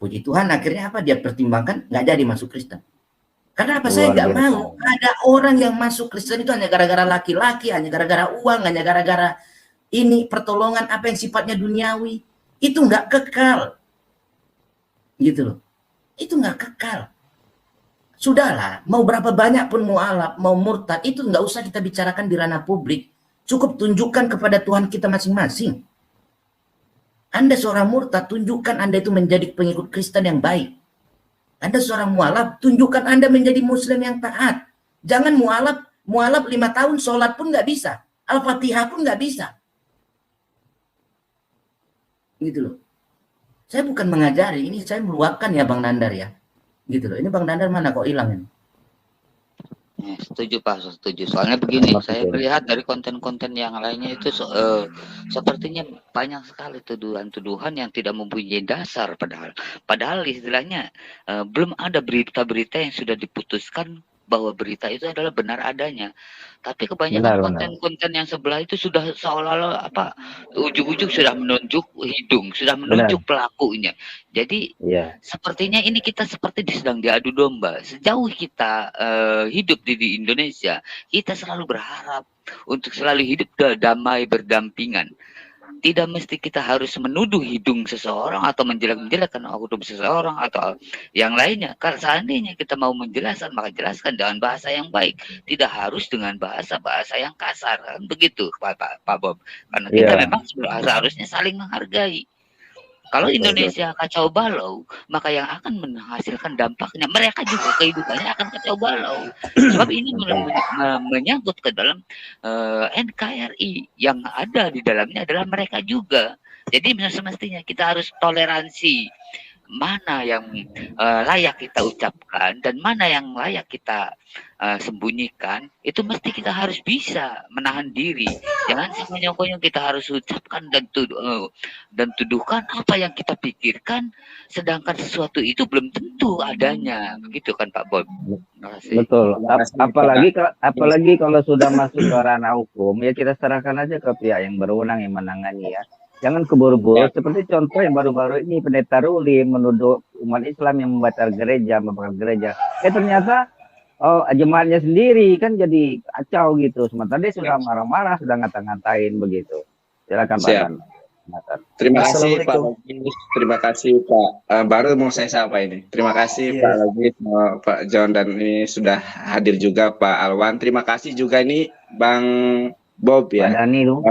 S4: Puji Tuhan, akhirnya apa? Dia pertimbangkan, nggak jadi masuk Kristen. Karena apa? Saya nggak mau ada orang yang masuk Kristen itu hanya gara-gara laki-laki, hanya gara-gara uang, hanya gara-gara ini pertolongan apa yang sifatnya duniawi. Itu nggak kekal. Gitu loh. Itu nggak kekal. Sudahlah, mau berapa banyak pun mualaf, mau murtad, itu nggak usah kita bicarakan di ranah publik. Cukup tunjukkan kepada Tuhan kita masing-masing. Anda seorang murtad, tunjukkan Anda itu menjadi pengikut Kristen yang baik. Anda seorang mualaf, tunjukkan Anda menjadi Muslim yang taat. Jangan mualaf 5 tahun, sholat pun nggak bisa. Al-Fatihah pun nggak bisa. Gitu loh. Saya bukan mengajari, ini saya meluapkan ya Bang Nandar ya. Gitu loh. Ini Bang Nandar mana kok hilang ini?
S2: Setuju Pak, setuju. Soalnya begini, saya melihat dari konten-konten yang lainnya itu sepertinya banyak sekali tuduhan-tuduhan yang tidak mempunyai dasar padahal istilahnya belum ada berita-berita yang sudah diputuskan bahwa berita itu adalah benar adanya. Tapi kebanyakan konten-konten yang sebelah itu sudah seolah-olah ujung-ujung sudah menunjuk hidung, sudah menunjuk pelakunya. Jadi sepertinya ini kita seperti sedang diadu domba. Sejauh kita hidup di Indonesia, kita selalu berharap untuk selalu hidup damai berdampingan. Tidak mesti kita harus menuduh hidung seseorang atau menjelek-menjelekkan hukum seseorang atau yang lainnya. Kalau seandainya kita mau menjelaskan, maka jelaskan dengan bahasa yang baik. Tidak harus dengan bahasa-bahasa yang kasar. Begitu Pak Bob. Karena kita memang seharusnya saling menghargai. Kalau Indonesia kacau balau, maka yang akan menghasilkan dampaknya, mereka juga kehidupannya akan kacau balau. Sebab ini menyangkut ke dalam NKRI, yang ada di dalamnya adalah mereka juga. Jadi semestinya kita harus toleransi mana yang layak kita ucapkan dan mana yang layak kita sembunyikan. Itu mesti kita harus bisa menahan diri. Jangan sekonyong-konyong kita harus ucapkan dan tuduhkan apa yang kita pikirkan, sedangkan sesuatu itu belum tentu adanya. Begitu kan Pak Bob?
S3: Betul. Apalagi kalau sudah masuk ke ranah hukum, ya kita serahkan aja ke pihak yang berwenang yang menangani ya. Jangan keburu-buru. Seperti contoh yang baru-baru ini pendeta Ruli menuduh umat Islam yang membakar gereja. Ternyata jemaatnya sendiri kan jadi kacau gitu. Sementara dia sudah marah-marah, sudah ngata-ngatain begitu. Silakan Pak.
S1: Terima kasih Pak
S6: Assalamualaikum.
S1: Lagis, terima kasih Pak. Baru mau saya sapa ini. Terima kasih
S6: Iya.
S1: Pak Lagis, Pak John, dan ini sudah hadir juga Pak Alwan. Terima kasih juga ini Bang Bob
S3: Pak
S1: ya.
S3: Dani tuh.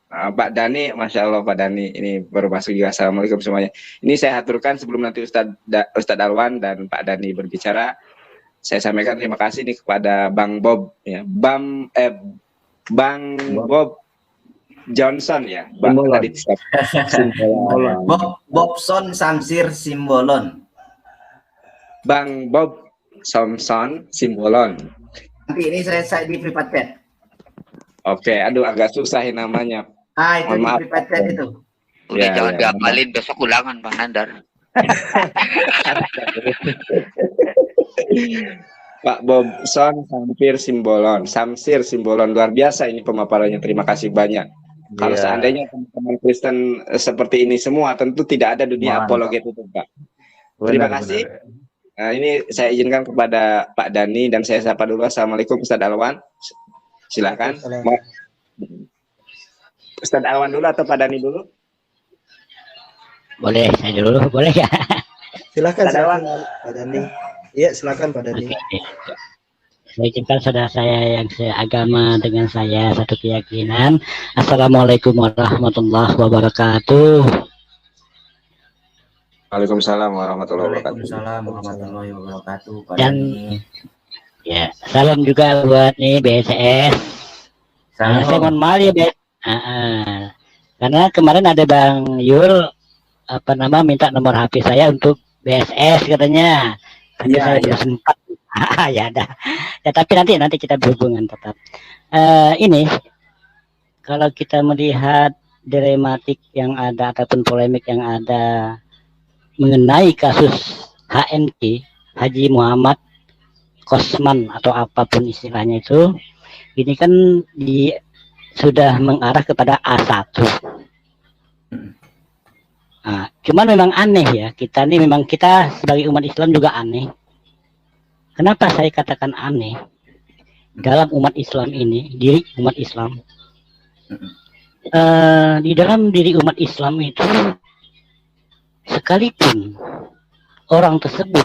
S1: Pak Dani, Masya Allah Pak Dani, ini baru masuk juga. Assalamualaikum semuanya. Ini saya aturkan sebelum nanti Ustadz Alwan dan Pak Dani berbicara. Saya sampaikan terima kasih nih kepada Bang Bob ya. Bang Bob Johnson ya, Bang tadi Simbolon.
S4: Bobson Samsir Simbolon.
S1: Bang Bob Samson Simbolon.
S4: Nanti ini saya di private chat.
S1: Oke, aduh agak susah ini namanya.
S4: Itu
S1: Mohon
S4: di
S1: maaf.
S4: private chat itu.
S2: Udah
S1: Ya,
S2: jangan
S1: ya.
S2: diapalin, besok ulangan Bang Nandar.
S1: Pak Bobson Samsir Simbolon, luar biasa ini pemaparannya. Terima kasih banyak. Kalau
S3: Iya.
S1: seandainya teman-teman Kristen seperti ini semua, tentu tidak ada dunia
S3: Mantap.
S1: apologet itu, Pak. Terima
S3: Benar,
S1: kasih.
S3: benar.
S1: Nah, ini saya izinkan kepada Pak Dani dan saya sapa dulu. Assalamualaikum Ustadz Alwan. Silakan. Ustadz Alwan dulu atau Pak Dani dulu?
S5: Boleh, saya dulu, boleh ya?
S6: Silakan,
S1: Pak Dawan.
S6: Pak Dani. Iya, silakan Pak Dani.
S5: Oke. Saya izinkan saudara saya yang seagama dengan saya, satu keyakinan. Assalamualaikum warahmatullahi wabarakatuh.
S1: Waalaikumsalam warahmatullahi wabarakatuh.
S4: Waalaikumsalam warahmatullahi wabarakatuh. Pak
S5: Dan
S4: Dani.
S5: ya, salam juga buat nih BSS. Saya mohon maaf ya, karena kemarin ada Bang Yul minta nomor HP saya untuk BSS katanya. Tapi
S4: Iya,
S5: saya
S4: iya.
S5: belum sempat. Ya ada. Ya, tapi nanti kita berhubungan tetap. Ini kalau kita melihat dilematik yang ada ataupun polemik yang ada mengenai kasus HMT, Haji Muhammad Kosman atau apapun istilahnya itu, ini kan sudah mengarah kepada A1. Nah, cuman memang aneh ya, kita sebagai umat Islam juga aneh. Kenapa saya katakan aneh? Dalam umat Islam ini, diri umat Islam, di dalam diri umat Islam itu, sekalipun orang tersebut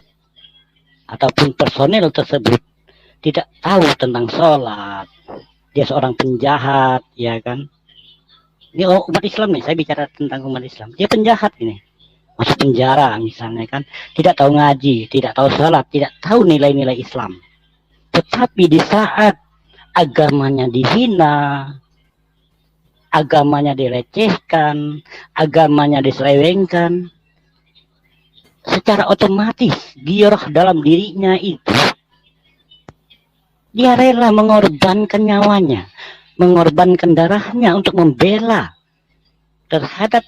S5: ataupun personel tersebut tidak tahu tentang sholat, dia seorang penjahat, ya kan? Ini umat Islam nih, saya bicara tentang umat Islam. Dia penjahat ini, masuk penjara misalnya kan, tidak tahu ngaji, tidak tahu sholat, tidak tahu nilai-nilai Islam. Tetapi di saat agamanya dihina, agamanya dilecehkan, agamanya diselewengkan, secara otomatis giroh dalam dirinya itu, dia rela mengorbankan nyawanya, mengorbankan darahnya untuk membela terhadap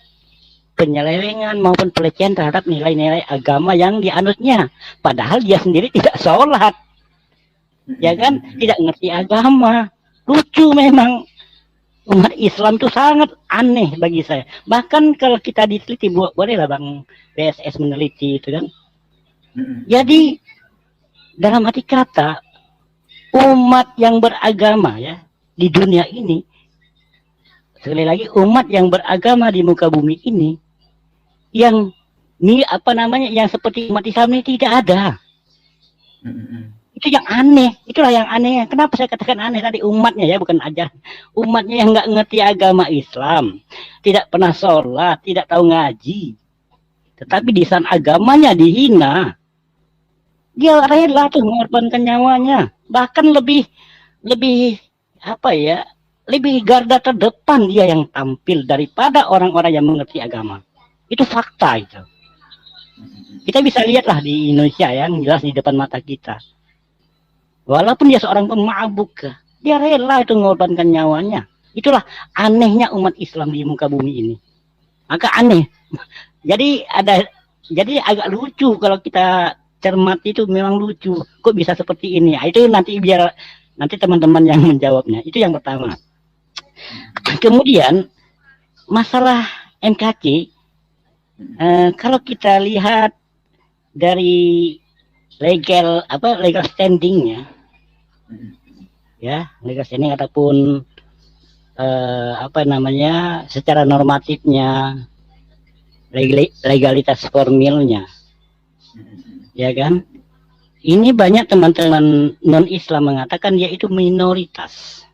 S5: penyelewengan maupun pelecehan terhadap nilai-nilai agama yang dianutnya, padahal dia sendiri tidak sholat, ya kan, tidak ngerti agama. Lucu memang, umat Islam itu sangat aneh bagi saya. Bahkan kalau kita diteliti, bolehlah Bang BSS meneliti itu kan. Jadi dalam arti kata, umat yang beragama ya di dunia ini, sekali lagi umat yang beragama di muka bumi ini, yang yang seperti umat Islam ini tidak ada. Itu yang aneh, itulah yang aneh. Kenapa saya katakan aneh tadi? Umatnya ya, bukan aja umatnya yang nggak ngerti agama Islam, tidak pernah sholat, tidak tahu ngaji, tetapi di saat agamanya dihina, dia rela tuh mengorbankan nyawanya, bahkan lebih lebih garda terdepan dia yang tampil daripada orang-orang yang mengerti agama. Itu fakta itu. Kita bisa lihatlah di Indonesia yang jelas di depan mata kita. Walaupun dia seorang pemabuk, dia rela itu mengorbankan nyawanya. Itulah anehnya umat Islam di muka bumi ini. Agak aneh. Jadi agak lucu kalau kita cermati, itu memang lucu. Kok bisa seperti ini? Itu nanti teman-teman yang menjawabnya. Itu yang pertama. Kemudian masalah MKC, kalau kita lihat dari legal standingnya, ya, legal standing ataupun apa namanya, secara normatifnya, legalitas formilnya, ya kan? Ini banyak teman-teman non-Islam mengatakan dia itu minoritas.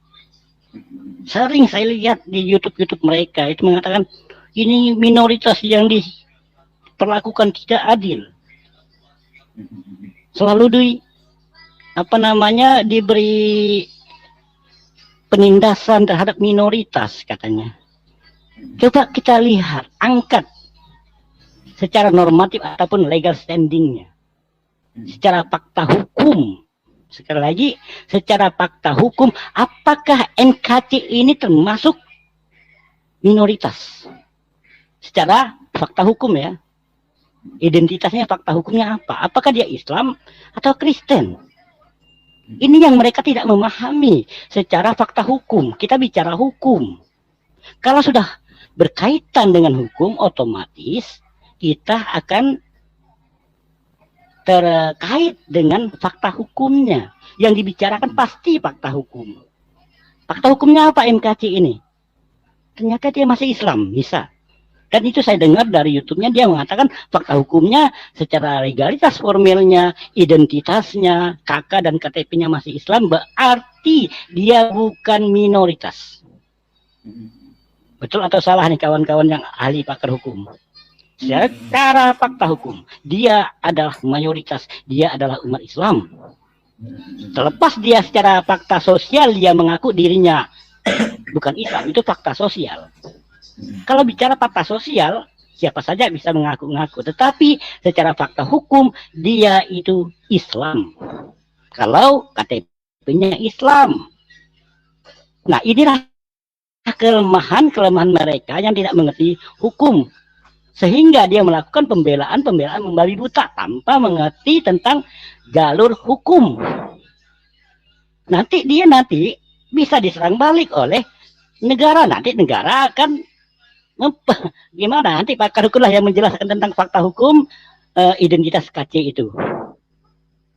S5: Sering saya lihat di YouTube mereka itu mengatakan ini minoritas yang diperlakukan tidak adil. Selalu diberi penindasan terhadap minoritas katanya. Coba kita lihat, angkat secara normatif ataupun legal standingnya, secara fakta hukum. Sekali lagi, secara fakta hukum, apakah NKC ini termasuk minoritas? Secara fakta hukum ya, identitasnya, fakta hukumnya apa? Apakah dia Islam atau Kristen? Ini yang mereka tidak memahami secara fakta hukum. Kita bicara hukum. Kalau sudah berkaitan dengan hukum, otomatis kita akan terkait dengan fakta hukumnya. Yang dibicarakan pasti fakta hukum. Fakta hukumnya apa MKC ini? Ternyata dia masih Islam, bisa. Dan itu saya dengar dari YouTube-nya, dia mengatakan fakta hukumnya secara legalitas formilnya, identitasnya, KK dan KTP-nya masih Islam, berarti dia bukan minoritas. Betul atau salah nih kawan-kawan yang ahli pakar hukum? Secara fakta hukum, dia adalah mayoritas, dia adalah umat Islam. Terlepas dia secara fakta sosial, dia mengaku dirinya bukan Islam, itu fakta sosial. Kalau bicara fakta sosial, siapa saja bisa mengaku-ngaku. Tetapi secara fakta hukum, dia itu Islam. Kalau KTP-nya Islam. Nah, inilah kelemahan mereka yang tidak mengerti hukum. Sehingga dia melakukan pembelaan membabi buta tanpa mengerti tentang jalur hukum. Nanti bisa diserang balik oleh negara. Nanti negara akan gimana? Nanti pakar hukum lah yang menjelaskan tentang fakta hukum identitas KC itu.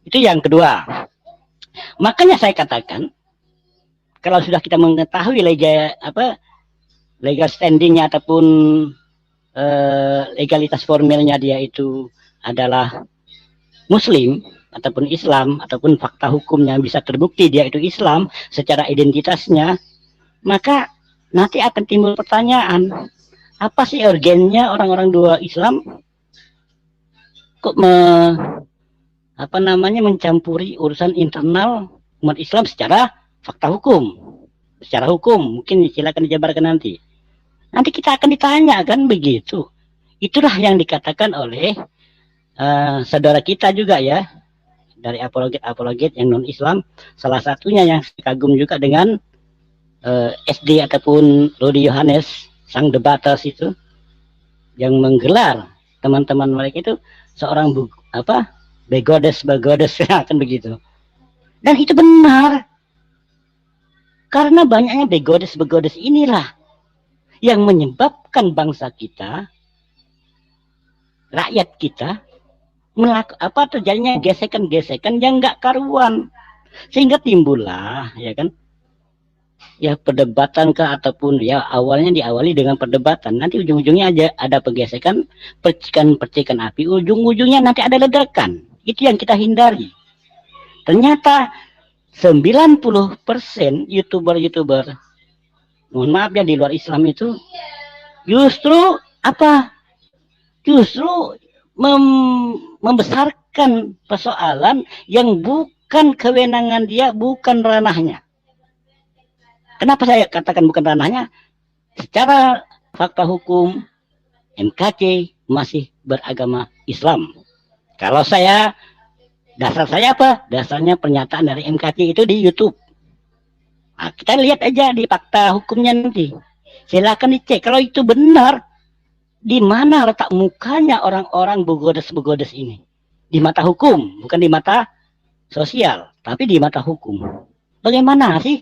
S5: Itu yang kedua. Makanya saya katakan, kalau sudah kita mengetahui legal standingnya ataupun legalitas formilnya dia itu adalah Muslim ataupun Islam ataupun fakta hukumnya bisa terbukti dia itu Islam secara identitasnya, maka nanti akan timbul pertanyaan, apa sih urgennya orang-orang dua Islam kok mencampuri urusan internal umat Islam secara fakta hukum, secara hukum? Mungkin silakan dijabarkan nanti. Nanti kita akan ditanya kan begitu. Itulah yang dikatakan oleh saudara kita juga ya, dari apologet yang non-Islam. Salah satunya yang kagum juga dengan SD ataupun Rudy Yohanes, sang debaters itu, yang menggelar teman-teman mereka itu seorang begodes kan begitu. Dan itu benar. Karena banyaknya begodes inilah yang menyebabkan bangsa kita, rakyat kita, terjadinya gesekan-gesekan yang nggak karuan, sehingga timbullah ya kan, ya perdebatan ataupun ya awalnya diawali dengan perdebatan, nanti ujung-ujungnya aja ada pergesekan, percikan api, ujung-ujungnya nanti ada ledakan. Itu yang kita hindari. Ternyata 90% YouTuber, mohon maaf ya, di luar Islam itu justru membesarkan persoalan yang bukan kewenangan dia, bukan ranahnya. Kenapa saya katakan bukan ranahnya? Secara fakta hukum, MKC masih beragama Islam. Kalau dasar saya apa? Dasarnya pernyataan dari MKC itu di YouTube. Nah, kita lihat aja di fakta hukumnya nanti. Silakan dicek. Kalau itu benar, di mana letak mukanya orang-orang begodes ini? Di mata hukum, bukan di mata sosial, tapi di mata hukum. Bagaimana sih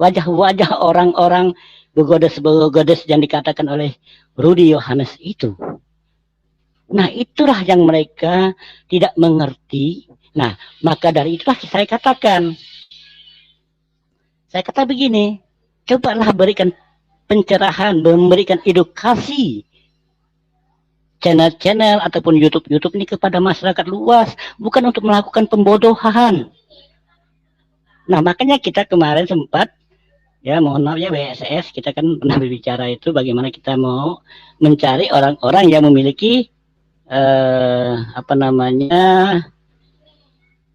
S5: wajah-wajah orang-orang begodes yang dikatakan oleh Rudy Yohanes itu? Nah, itulah yang mereka tidak mengerti. Nah, maka dari itulah saya kata begini, cobalah berikan pencerahan, memberikan edukasi channel-channel ataupun YouTube ini kepada masyarakat luas, bukan untuk melakukan pembodohan. Nah, makanya kita kemarin sempat, ya mohon maaf ya BSS, kita kan pernah berbicara itu bagaimana kita mau mencari orang-orang yang memiliki apa namanya,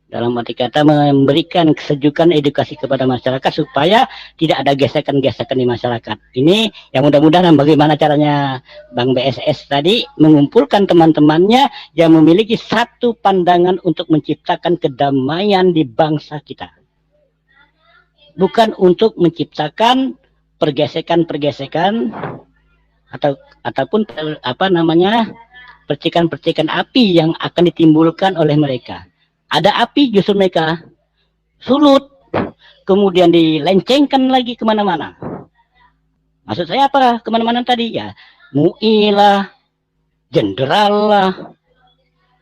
S5: dalam arti kata memberikan kesejukan edukasi kepada masyarakat supaya tidak ada gesekan-gesekan di masyarakat. Ini yang mudah-mudahan bagaimana caranya Bang BSS tadi mengumpulkan teman-temannya yang memiliki satu pandangan untuk menciptakan kedamaian di bangsa kita. Bukan untuk menciptakan pergesekan-pergesekan ataupun apa namanya, percikan-percikan api yang akan ditimbulkan oleh mereka. Ada api justru mereka sulut, kemudian dilencengkan lagi kemana-mana. Maksud saya apa kemana-mana tadi? Ya MUI lah, jenderal lah.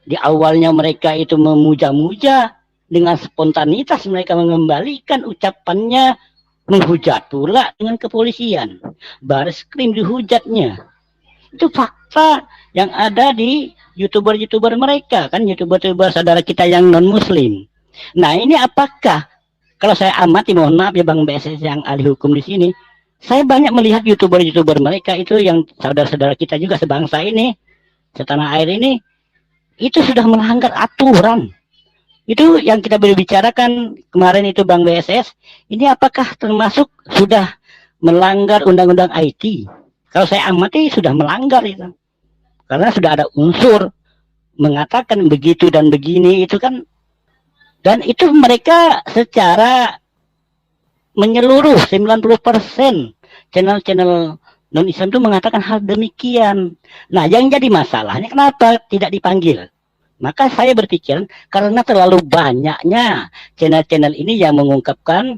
S5: Di awalnya mereka itu memuja-muja, dengan spontanitas mereka mengembalikan ucapannya, menghujat pula dengan kepolisian. Bareskrim dihujatnya. Itu fakta yang ada di YouTuber mereka, kan YouTuber saudara kita yang non muslim. Nah, ini apakah kalau saya amati, mohon maaf ya Bang BSS yang ahli hukum di sini, saya banyak melihat YouTuber mereka itu yang saudara-saudara kita juga sebangsa ini, setanah air ini, itu sudah melanggar aturan. Itu yang kita berbicarakan kemarin itu Bang BSS, ini apakah termasuk sudah melanggar undang-undang IT? Kalau saya amati sudah melanggar itu. Karena sudah ada unsur mengatakan begitu dan begini itu kan, dan itu mereka secara menyeluruh 90% channel-channel non-Islam itu mengatakan hal demikian. Nah, yang jadi masalahnya kenapa tidak dipanggil? Maka saya berpikir karena terlalu banyaknya channel-channel ini yang mengungkapkan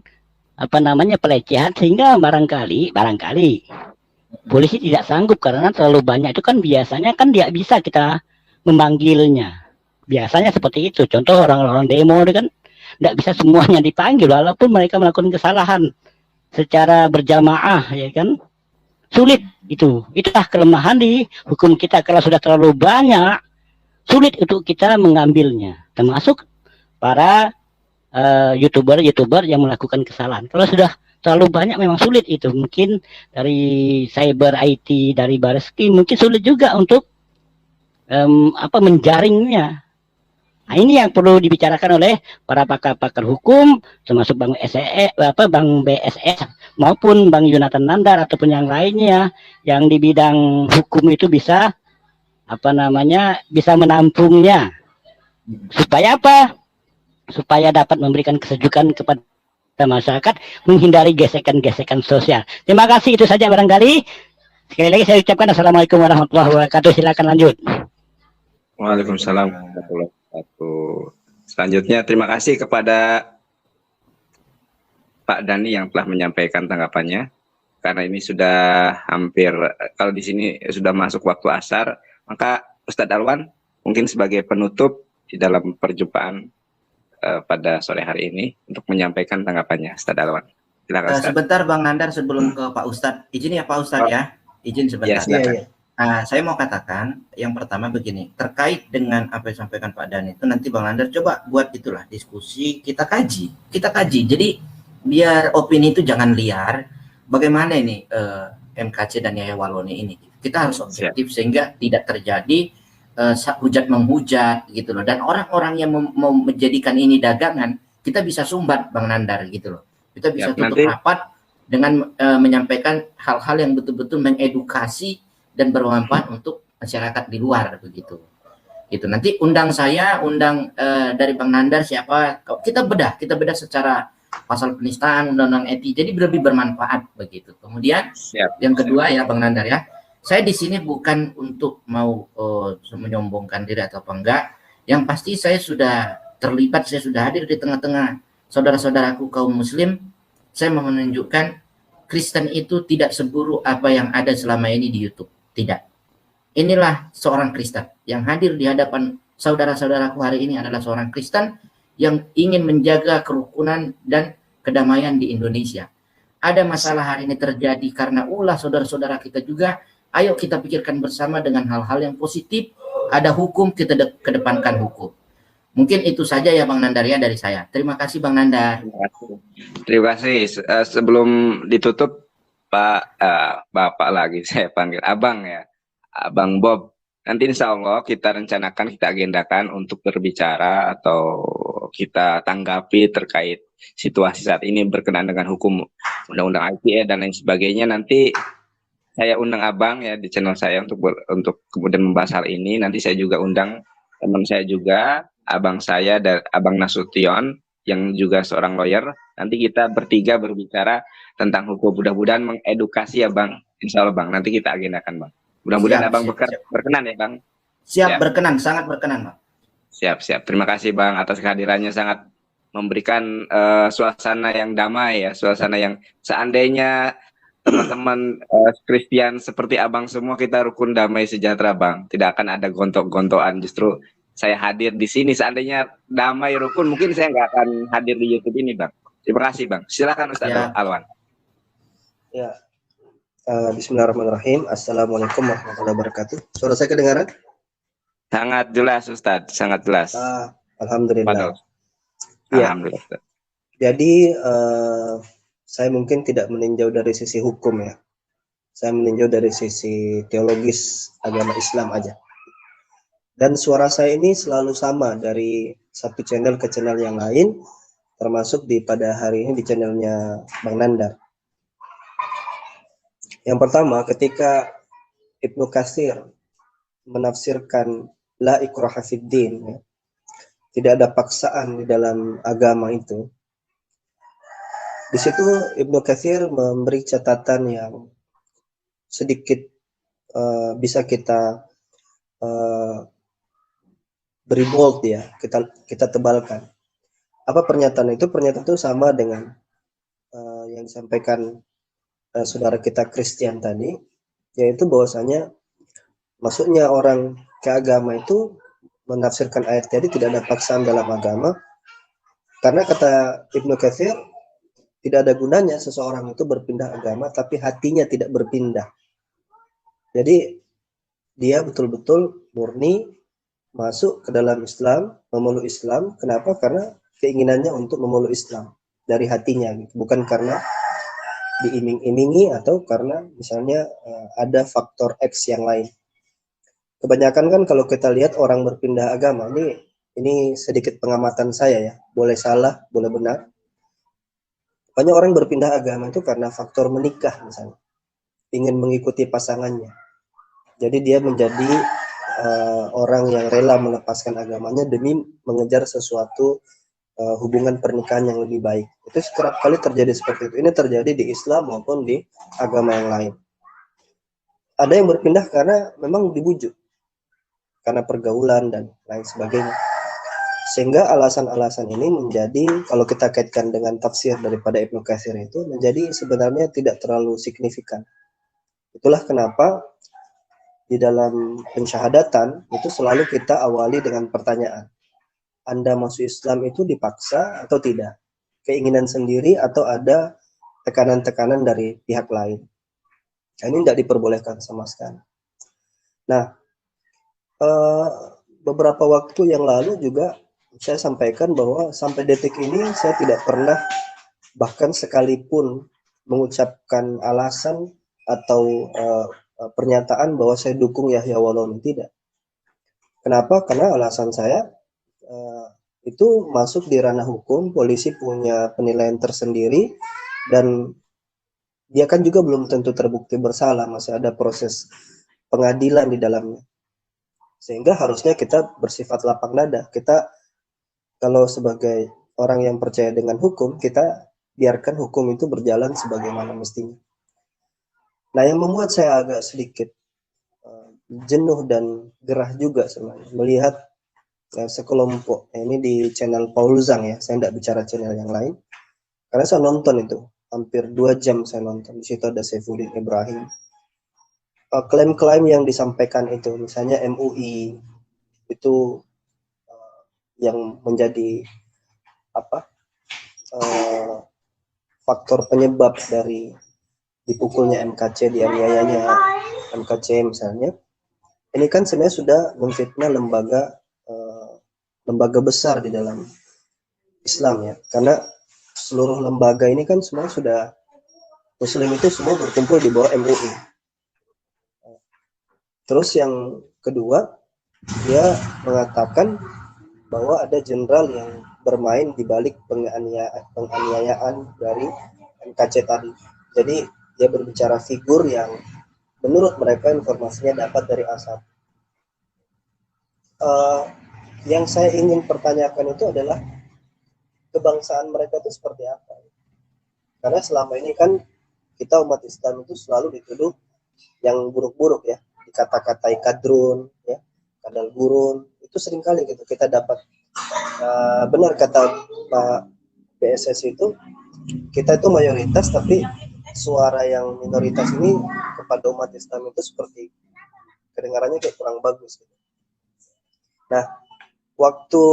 S5: apa namanya pelecehan, sehingga barangkali polisi tidak sanggup karena terlalu banyak. Itu kan biasanya kan tidak bisa kita memanggilnya. Biasanya seperti itu. Contoh orang-orang demo itu kan tidak bisa semuanya dipanggil walaupun mereka melakukan kesalahan secara berjamaah, ya kan? Sulit itu. Itulah kelemahan di hukum kita. Kalau sudah terlalu banyak, sulit untuk kita mengambilnya, termasuk para YouTuber yang melakukan kesalahan. Kalau sudah terlalu banyak memang sulit itu. Mungkin dari cyber IT, dari Bareskrim mungkin sulit juga untuk menjaringnya. Nah, ini yang perlu dibicarakan oleh para pakar-pakar hukum, termasuk Bang BSS maupun Bang Yonatan Nandar ataupun yang lainnya yang di bidang hukum itu bisa bisa menampungnya. Supaya apa? Supaya dapat memberikan kesejukan kepada masyarakat, menghindari gesekan-gesekan sosial. Terima kasih, itu saja barangkali. Sekali lagi saya ucapkan Assalamualaikum warahmatullahi wabarakatuh. Silakan lanjut.
S1: Waalaikumsalam warahmatullahi wabarakatuh. Selanjutnya terima kasih kepada Pak Dhani yang telah menyampaikan tanggapannya. Karena ini sudah hampir, kalau di sini sudah masuk waktu asar, maka Ustadz Alwan mungkin sebagai penutup di dalam perjumpaan pada sore hari ini untuk menyampaikan tanggapannya. Ustadz Alwan, silakan Ustadz.
S4: Sebentar Bang Nandar sebelum ke Pak Ustadz, izin ya Pak Ustadz ya, izin sebentar.
S1: Ya,
S4: saya mau katakan yang pertama begini, terkait dengan apa yang disampaikan Pak Dan itu, nanti Bang Nandar coba buat itulah diskusi, kita kaji. Jadi biar opini itu jangan liar. Bagaimana ini MKC dan Yahya Waloni ini? Kita harus objektif sehingga tidak terjadi hujat menghujat gitu loh. Dan orang-orang yang mau menjadikan ini dagangan, kita bisa sumbat Bang Nandar gitu loh. Kita bisa tutup rapat dengan menyampaikan hal-hal yang betul-betul mengedukasi dan bermanfaat untuk masyarakat di luar begitu. Gitu. Nanti undang dari Bang Nandar siapa? Kita bedah secara pasal penistaan, undang-undang etik. Jadi lebih bermanfaat begitu. Kemudian yang kedua ya Bang Nandar ya. Saya di sini bukan untuk mau menyombongkan diri atau apa enggak. Yang pasti saya sudah terlibat, saya sudah hadir di tengah-tengah saudara-saudaraku kaum muslim. Saya mau menunjukkan Kristen itu tidak seburuk apa yang ada selama ini di YouTube. Tidak. Inilah seorang Kristen yang hadir di hadapan saudara-saudaraku hari ini adalah seorang Kristen yang ingin menjaga kerukunan dan kedamaian di Indonesia. ada masalah hari ini terjadi karena ulah saudara-saudara kita juga, ayo kita pikirkan bersama dengan hal-hal yang positif, ada hukum, kita kedepankan hukum. Mungkin itu saja ya Bang Nandar ya dari saya. Terima kasih Bang Nandar.
S1: Terima kasih. Sebelum ditutup, Bapak lagi saya panggil Abang ya, Abang Bob. Nanti insya Allah kita rencanakan, kita agendakan untuk berbicara atau kita tanggapi terkait situasi saat ini berkenaan dengan hukum undang-undang ITE dan lain sebagainya. Nanti saya undang Abang ya di channel saya untuk kemudian membahas hal ini. Nanti saya juga undang teman saya juga, abang saya dan Abang Nasution yang juga seorang lawyer. Nanti kita bertiga berbicara tentang hukum. Mudah-mudahan mengedukasi ya Bang. Insya Allah Bang. Nanti kita agendakan Bang. Mudah-mudahan Abang berkenan ya Bang.
S4: Siap, berkenan, sangat berkenan Bang.
S1: Siap. Terima kasih Bang atas kehadirannya, sangat memberikan suasana yang damai ya, suasana yang seandainya teman-teman Kristen seperti Abang semua kita rukun damai sejahtera Bang. Tidak akan ada gontok-gontokan. Justru saya hadir di sini, seandainya damai rukun mungkin saya nggak akan hadir di YouTube ini Bang. Terima kasih Bang. Silakan Ustaz Alwan.
S6: Ya. Bismillahirrahmanirrahim. Assalamualaikum warahmatullahi wabarakatuh. Suara saya kedengaran?
S1: Sangat jelas Ustaz, sangat jelas.
S6: Alhamdulillah.
S1: Ya. Alhamdulillah.
S6: Jadi saya mungkin tidak meninjau dari sisi hukum ya. Saya meninjau dari sisi teologis agama Islam aja. Dan suara saya ini selalu sama dari satu channel ke channel yang lain, termasuk pada hari ini di channelnya Bang Nandar. Yang pertama, ketika Ibnu Katsir menafsirkan la ikraha fiddin, ya, tidak ada paksaan di dalam agama itu. Di situ Ibnu Katsir memberi catatan yang sedikit bisa kita beri bold ya, kita tebalkan. Apa pernyataan itu? Pernyataan itu sama dengan yang disampaikan saudara kita Christian tadi, yaitu bahwasanya maksudnya orang ke agama itu menafsirkan ayat tadi tidak ada paksaan dalam agama, karena kata Ibnu Katsir tidak ada gunanya seseorang itu berpindah agama tapi hatinya tidak berpindah. Jadi dia betul-betul murni masuk ke dalam Islam, memeluk Islam. Kenapa? Karena keinginannya untuk memeluk Islam dari hatinya, bukan karena diiming-imingi atau karena misalnya ada faktor X yang lain. Kebanyakan kan kalau kita lihat orang berpindah agama, ini sedikit pengamatan saya ya, boleh salah, boleh benar. Banyak orang berpindah agama itu karena faktor menikah misalnya, ingin mengikuti pasangannya. Jadi dia menjadi orang yang rela melepaskan agamanya demi mengejar sesuatu hubungan pernikahan yang lebih baik. Itu kerap kali terjadi seperti itu. Ini terjadi di Islam maupun di agama yang lain. Ada yang berpindah karena memang dibujuk, karena pergaulan dan lain sebagainya. Sehingga alasan-alasan ini menjadi, kalau kita kaitkan dengan tafsir daripada Ibnu Katsir itu, menjadi sebenarnya tidak terlalu signifikan. Itulah kenapa di dalam pensyahadatan itu selalu kita awali dengan pertanyaan. Anda masuk Islam itu dipaksa atau tidak? Keinginan sendiri atau ada tekanan-tekanan dari pihak lain? Nah, ini tidak diperbolehkan sama sekali. Nah, beberapa waktu yang lalu juga saya sampaikan bahwa sampai detik ini saya tidak pernah bahkan sekalipun mengucapkan alasan atau pernyataan bahwa saya dukung Yahya Wallauni, tidak. Kenapa? Karena alasan saya itu masuk di ranah hukum, polisi punya penilaian tersendiri, dan dia kan juga belum tentu terbukti bersalah, masih ada proses pengadilan di dalamnya. Sehingga harusnya kita bersifat lapang dada. Kita kalau sebagai orang yang percaya dengan hukum, kita biarkan hukum itu berjalan sebagaimana mestinya. Nah, yang membuat saya agak sedikit jenuh dan gerah juga sebenarnya melihat sekelompok, ini di channel Paul Zhang ya, saya tidak bicara channel yang lain, karena saya nonton itu hampir 2 jam saya nonton. Di situ ada Saifuddin Ibrahim, klaim-klaim yang disampaikan itu, misalnya MUI itu yang menjadi faktor penyebab dari dipukulnya MKC, dianiayanya MKC misalnya, ini kan sebenarnya sudah memfitnah lembaga besar di dalam Islam ya, karena seluruh lembaga ini kan semua sudah Muslim itu semua berkumpul di bawah MUI. Terus yang kedua, dia mengatakan bahwa ada jenderal yang bermain di balik penganiayaan dari MKC tadi. Jadi dia berbicara figur yang menurut mereka informasinya dapat dari Asad. Yang saya ingin pertanyakan itu adalah kebangsaan mereka itu seperti apa? Karena selama ini kan kita umat Islam itu selalu dituduh yang buruk-buruk ya, dikata-katai kadrun, ya, kadal gurun, itu seringkali gitu kita dapat. Benar kata Pak BSS itu, kita itu mayoritas tapi suara yang minoritas ini kepada umat Islam itu seperti kedengarannya kayak kurang bagus gitu. Nah, waktu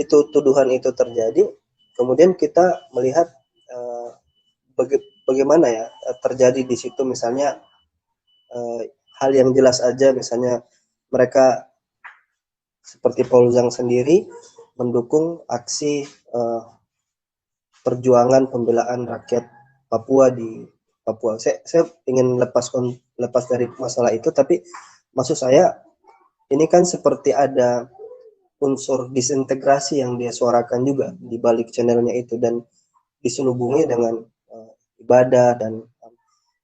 S6: itu tuduhan itu terjadi, kemudian kita melihat bagaimana ya terjadi di situ, misalnya hal yang jelas aja, misalnya mereka seperti Paul Zhang sendiri mendukung aksi perjuangan pembelaan rakyat Papua di Papua. Saya ingin lepas dari masalah itu, tapi maksud saya ini kan seperti ada unsur disintegrasi yang dia suarakan juga di balik channelnya itu, dan diselubungi dengan ibadah, dan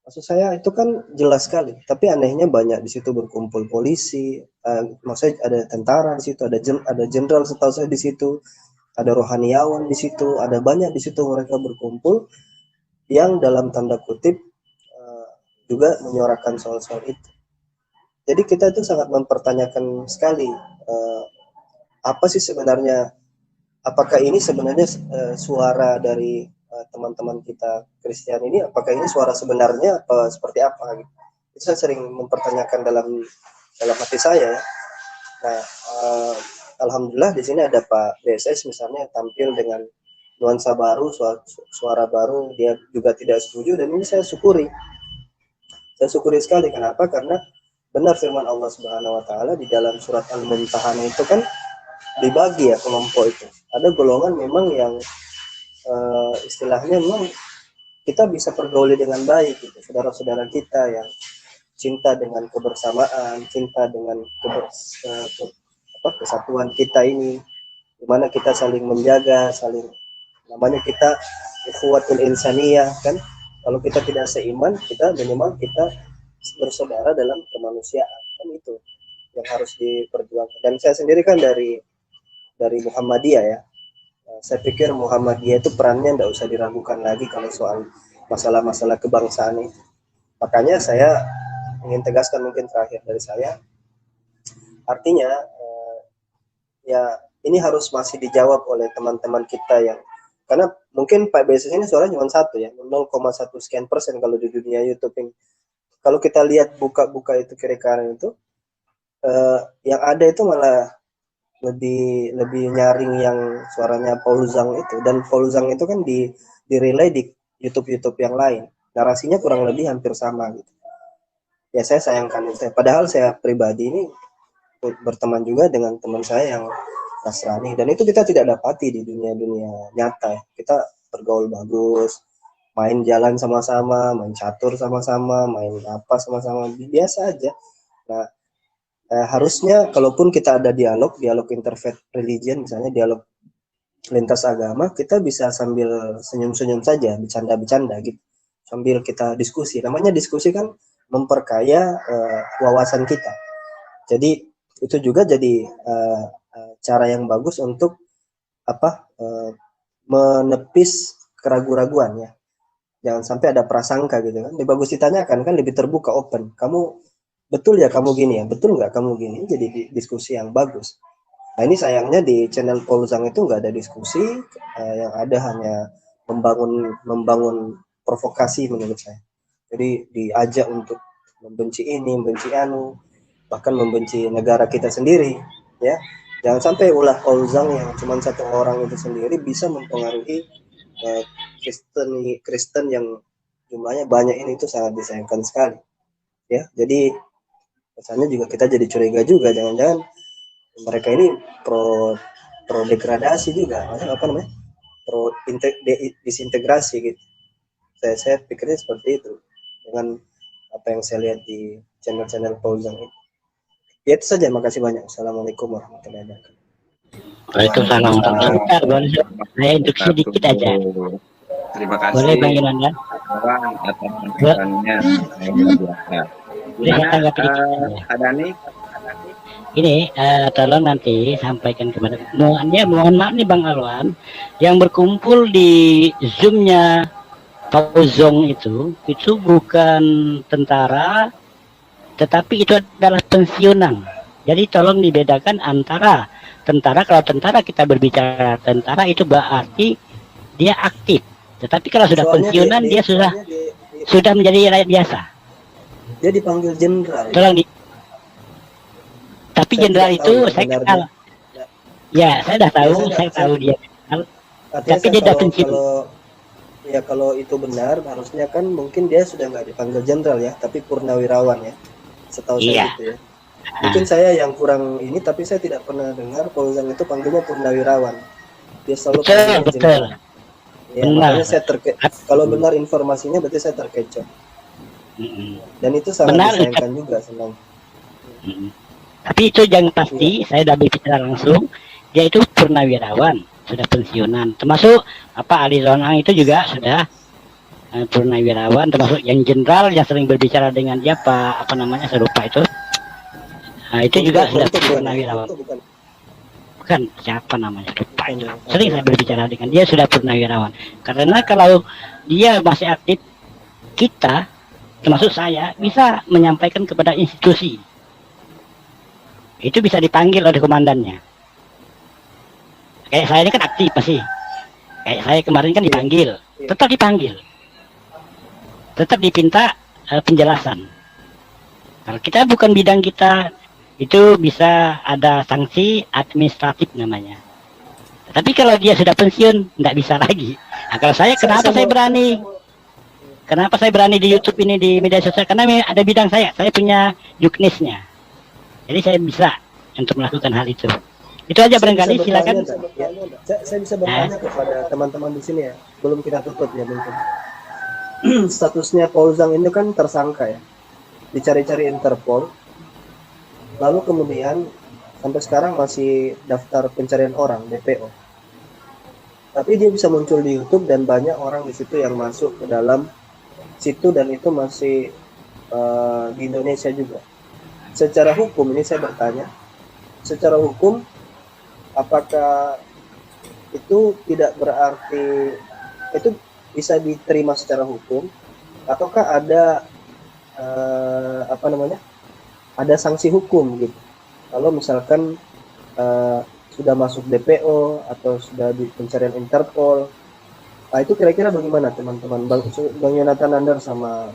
S6: maksud saya itu kan jelas sekali. Tapi anehnya banyak di situ berkumpul polisi, maksudnya ada tentara di situ, ada jenderal setahu saya di situ, ada rohaniawan di situ, ada banyak di situ mereka berkumpul yang dalam tanda kutip juga menyuarakan soal-soal itu. Jadi kita itu sangat mempertanyakan sekali apa sih sebenarnya, apakah ini sebenarnya suara dari teman-teman kita Kristen ini, apakah ini suara sebenarnya apa seperti apa gitu. Itu saya sering mempertanyakan dalam hati saya. Nah, alhamdulillah di sini ada Pak BSS misalnya tampil dengan nuansa baru, suara baru, dia juga tidak setuju, dan ini saya syukuri. Saya syukuri sekali. Kenapa? Karena benar firman Allah Subhanahu wa taala di dalam surat Al-Mumtahanah itu kan dibagi ya kelompok itu. Ada golongan memang yang istilahnya memang kita bisa pergauli dengan baik gitu, saudara-saudara kita yang cinta dengan kebersamaan, cinta dengan kesatuan kita ini, dimana kita saling menjaga, saling, namanya kita ukhuwatul insaniyah kan. Kalau kita tidak seiman, kita minimal kita bersaudara dalam kemanusiaan, kan itu yang harus diperjuangkan. Dan saya sendiri kan dari Muhammadiyah ya. Saya pikir Muhammadiyah itu perannya tidak usah diragukan lagi kalau soal masalah-masalah kebangsaan itu. Makanya saya ingin tegaskan mungkin terakhir dari saya, artinya ya ini harus masih dijawab oleh teman-teman kita yang, karena mungkin Pak BSS ini suaranya cuma satu ya, 0,1 sekian persen kalau di dunia YouTube ini. Kalau kita lihat buka-buka itu kiri kanan itu, yang ada itu malah lebih nyaring yang suaranya Paul Zhang itu, dan Paul Zhang itu kan di relay di YouTube yang lain, narasinya kurang lebih hampir sama gitu. Ya saya sayangkan itu. Padahal saya pribadi ini berteman juga dengan teman saya yang Nasrani, dan itu kita tidak dapati di dunia nyata. Kita bergaul bagus, main jalan sama-sama, main catur sama-sama, main apa sama-sama, biasa aja. Nah, harusnya kalaupun kita ada dialog interfaith religion, misalnya dialog lintas agama, kita bisa sambil senyum-senyum saja, bercanda-bercanda gitu, sambil kita diskusi. Namanya diskusi kan memperkaya wawasan kita. Jadi itu juga jadi cara yang bagus untuk menepis keraguan-raguan ya. Jangan sampai ada prasangka gitu kan. Lebih bagus ditanyakan kan, lebih terbuka, open. Kamu betul ya kamu gini ya, betul nggak kamu gini, jadi diskusi yang bagus. Nah ini sayangnya di channel Paul Zhang itu nggak ada diskusi, yang ada hanya membangun provokasi menurut saya. Jadi diajak untuk membenci ini, membenci anu, bahkan membenci negara kita sendiri ya. Jangan sampai ulah Paul Zhang yang cuma satu orang itu sendiri bisa mempengaruhi Kristen yang jumlahnya banyak ini itu sangat disayangkan sekali ya. Jadi kesannya juga kita jadi curiga juga, jangan-jangan mereka ini pro degradasi juga, maksudnya apa namanya, pro disintegrasi gitu. Saya pikirnya seperti itu dengan apa yang saya lihat di channel-channel Paulzang ini. Ya itu saja, makasih banyak. Assalamualaikum warahmatullahi wabarakatuh.
S5: Waalaikumsalam. Bentar, boleh saya instruksi sedikit aja.
S1: Terima kasih.
S5: Boleh Bang Yolanda?
S1: Bang, atas penjelasannya. Gimana, Adani?
S5: Ini tolong nanti sampaikan kepada mohon maaf nih Bang Alwan, yang berkumpul di Zoom-nya Paulzong itu bukan tentara, tetapi itu adalah pensiunan. Jadi tolong dibedakan antara tentara. Kalau tentara kita berbicara tentara itu berarti dia aktif. Tetapi kalau sudah
S6: Soalnya
S5: pensiunan dia sudah menjadi rakyat biasa. Dia
S6: dipanggil jenderal.
S5: Tolong tapi jenderal itu saya kenal. Ya, saya sudah tahu, saya tahu dia kenal. Tapi dia sudah pensiun.
S6: Kalau itu benar, harusnya kan mungkin dia sudah nggak dipanggil jenderal ya, tapi purnawirawan ya. Setahu saya gitu ya. Mungkin saya yang kurang ini, tapi saya tidak pernah dengar Paulzang itu panggilnya purnawirawan. Dia selalu panggilnya jenderal. Ya, makanya saya kalau benar informasinya berarti saya terkecoh. Dan itu sangat disayangkan juga senang.
S5: Tapi itu yang pasti, saya sudah berbicara langsung, dia itu purnawirawan, sudah pensiunan. Termasuk Ali Zonang itu juga sudah purnawirawan, termasuk yang jenderal yang sering berbicara dengan dia, apa namanya, saya lupa itu. Nah, itu juga sudah purnawirawan. Bukan, siapa namanya, lupa itu. Sering saya berbicara dengan dia, sudah purnawirawan. Karena kalau dia masih aktif, kita, termasuk saya, bisa menyampaikan kepada institusi. Itu bisa dipanggil oleh komandannya. Kayak saya ini kan aktif pasti. Kayak saya kemarin kan dipanggil, tetap dipanggil, tetap dipinta penjelasan. Kalau kita bukan bidang kita, itu bisa ada sanksi administratif namanya. Tapi kalau dia sudah pensiun, nggak bisa lagi. Nah, kalau saya, kenapa saya berani? Kenapa saya berani di YouTube ini, di media sosial? Karena ada bidang saya punya juknisnya. Jadi saya bisa untuk melakukan hal itu. Itu aja barangkali, silakan.
S6: Saya bisa bertanya kepada teman-teman di sini ya. Belum kita tutup ya mungkin. Statusnya Paulzang ini kan tersangka ya. Dicari-cari Interpol. Lalu kemudian sampai sekarang masih daftar pencarian orang, DPO. Tapi dia bisa muncul di YouTube dan banyak orang di situ yang masuk ke dalam situ, dan itu masih di Indonesia juga. Secara hukum ini saya bertanya, secara hukum apakah itu tidak berarti itu bisa diterima secara hukum, ataukah ada ada sanksi hukum gitu kalau misalkan sudah masuk DPO atau sudah di pencarian Interpol? Nah, itu kira-kira bagaimana teman-teman, Bang Yonatan Nandar sama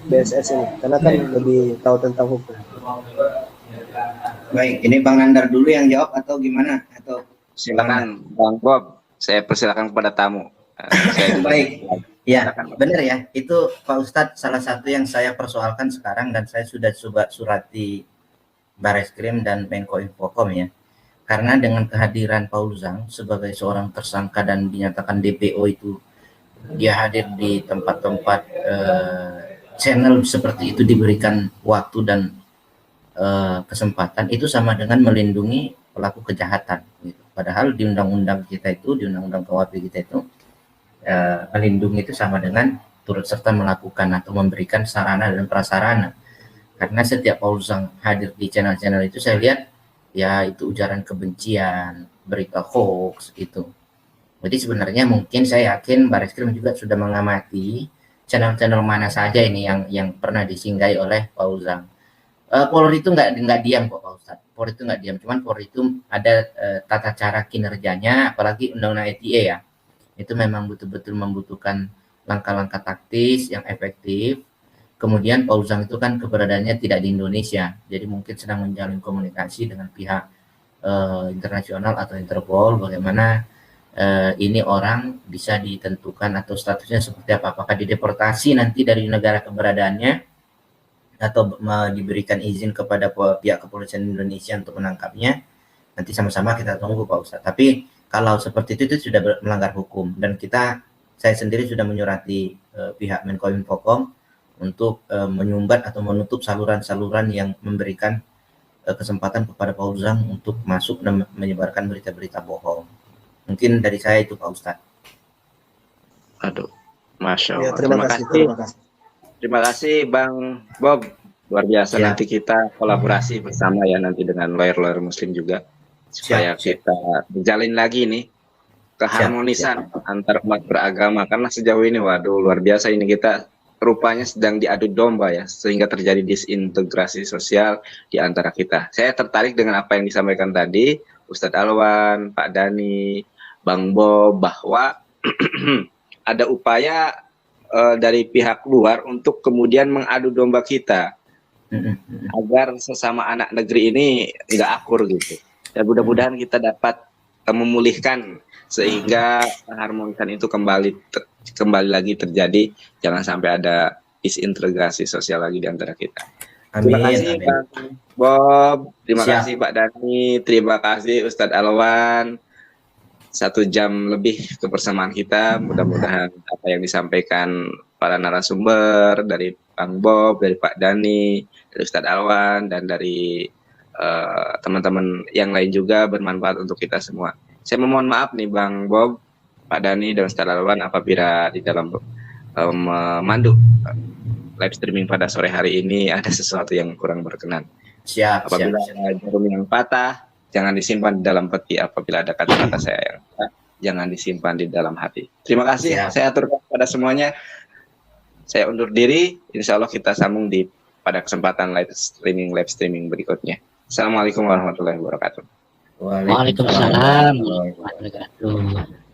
S6: BSS ini, karena kan lebih tahu tentang hukum.
S4: Baik, ini Bang Nandar dulu yang jawab atau gimana? Atau
S1: silakan Bang Bob, saya persilakan kepada tamu.
S4: Baik, ya benar ya, itu Pak Ustadz salah satu yang saya persoalkan sekarang, dan saya sudah coba surati Bareskrim dan Menko Infocom ya. Karena dengan kehadiran Paulzang sebagai seorang tersangka dan dinyatakan DPO itu, dia hadir di tempat-tempat channel seperti itu, diberikan waktu dan kesempatan, itu sama dengan melindungi pelaku kejahatan gitu. Padahal di undang-undang kita itu, di undang-undang KUHP kita itu, melindungi itu sama dengan turut serta melakukan atau memberikan sarana dan prasarana. Karena setiap Paulzang hadir di channel-channel itu, saya lihat ya itu ujaran kebencian, berita hoax gitu. Jadi sebenarnya mungkin saya yakin Bareskrim juga sudah mengamati channel-channel mana saja ini yang pernah disinggahi oleh Paulzang. Polri itu nggak diam kok Pak Ustadz. Polri itu nggak diam, cuman Polri itu ada tata cara kinerjanya, apalagi undang-undang ITE ya. Itu memang betul-betul membutuhkan langkah-langkah taktis yang efektif. Kemudian Paulzang itu kan keberadaannya tidak di Indonesia, jadi mungkin sedang menjalin komunikasi dengan pihak internasional atau Interpol, bagaimana ini orang bisa ditentukan atau statusnya seperti apa, apakah dideportasi nanti dari negara keberadaannya atau diberikan izin kepada pihak kepolisian Indonesia untuk menangkapnya. Nanti sama-sama kita tunggu Pak Ustadz. Tapi kalau seperti itu sudah melanggar hukum, dan saya sendiri sudah menyurati pihak Menko Infocom untuk menyumbat atau menutup saluran-saluran yang memberikan kesempatan kepada Fauzan untuk masuk dan menyebarkan berita-berita bohong. Mungkin dari saya itu Pak Ustadz.
S1: Aduh, Masya Allah.
S6: Ya, terima kasih.
S1: Terima kasih Bang Bob, luar biasa. Nanti kita kolaborasi bersama ya nanti dengan lawyer-lawyer Muslim juga supaya kita berjalin lagi nih keharmonisan antar umat beragama, karena sejauh ini waduh luar biasa ini kita rupanya sedang diadu domba ya, sehingga terjadi disintegrasi sosial di antara kita. Saya tertarik dengan apa yang disampaikan tadi Ustadz Alwan, Pak Dhani, Bang Bob, bahwa ada upaya dari pihak luar untuk kemudian mengadu domba kita agar sesama anak negeri ini nggak akur gitu. Dan mudah-mudahan kita dapat memulihkan sehingga harmonikan itu kembali lagi terjadi, jangan sampai ada disintegrasi sosial lagi di antara kita. Terima kasih Bang Bob, terima kasih Pak Dhani, terima kasih Ustadz Alwan. 1 jam lebih kebersamaan kita. Mudah-mudahan apa yang disampaikan para narasumber dari Bang Bob, dari Pak Dhani, dari Ustadz Alwan, dan dari teman-teman yang lain juga bermanfaat untuk kita semua. Saya memohon maaf nih Bang Bob, Pak Dhani, dan Ustadz Alwan apabila di dalam memandu live streaming pada sore hari ini ada sesuatu yang kurang berkenan. Apabila ada jarum yang patah, jangan disimpan di dalam peti. Apabila ada kata-kata saya yang salah, jangan disimpan di dalam hati. Terima kasih. Saya aturkan pada semuanya. Saya undur diri. Insya Allah kita sambung pada kesempatan live streaming berikutnya. Assalamualaikum warahmatullahi wabarakatuh.
S5: Waalaikumsalam warahmatullahi wabarakatuh.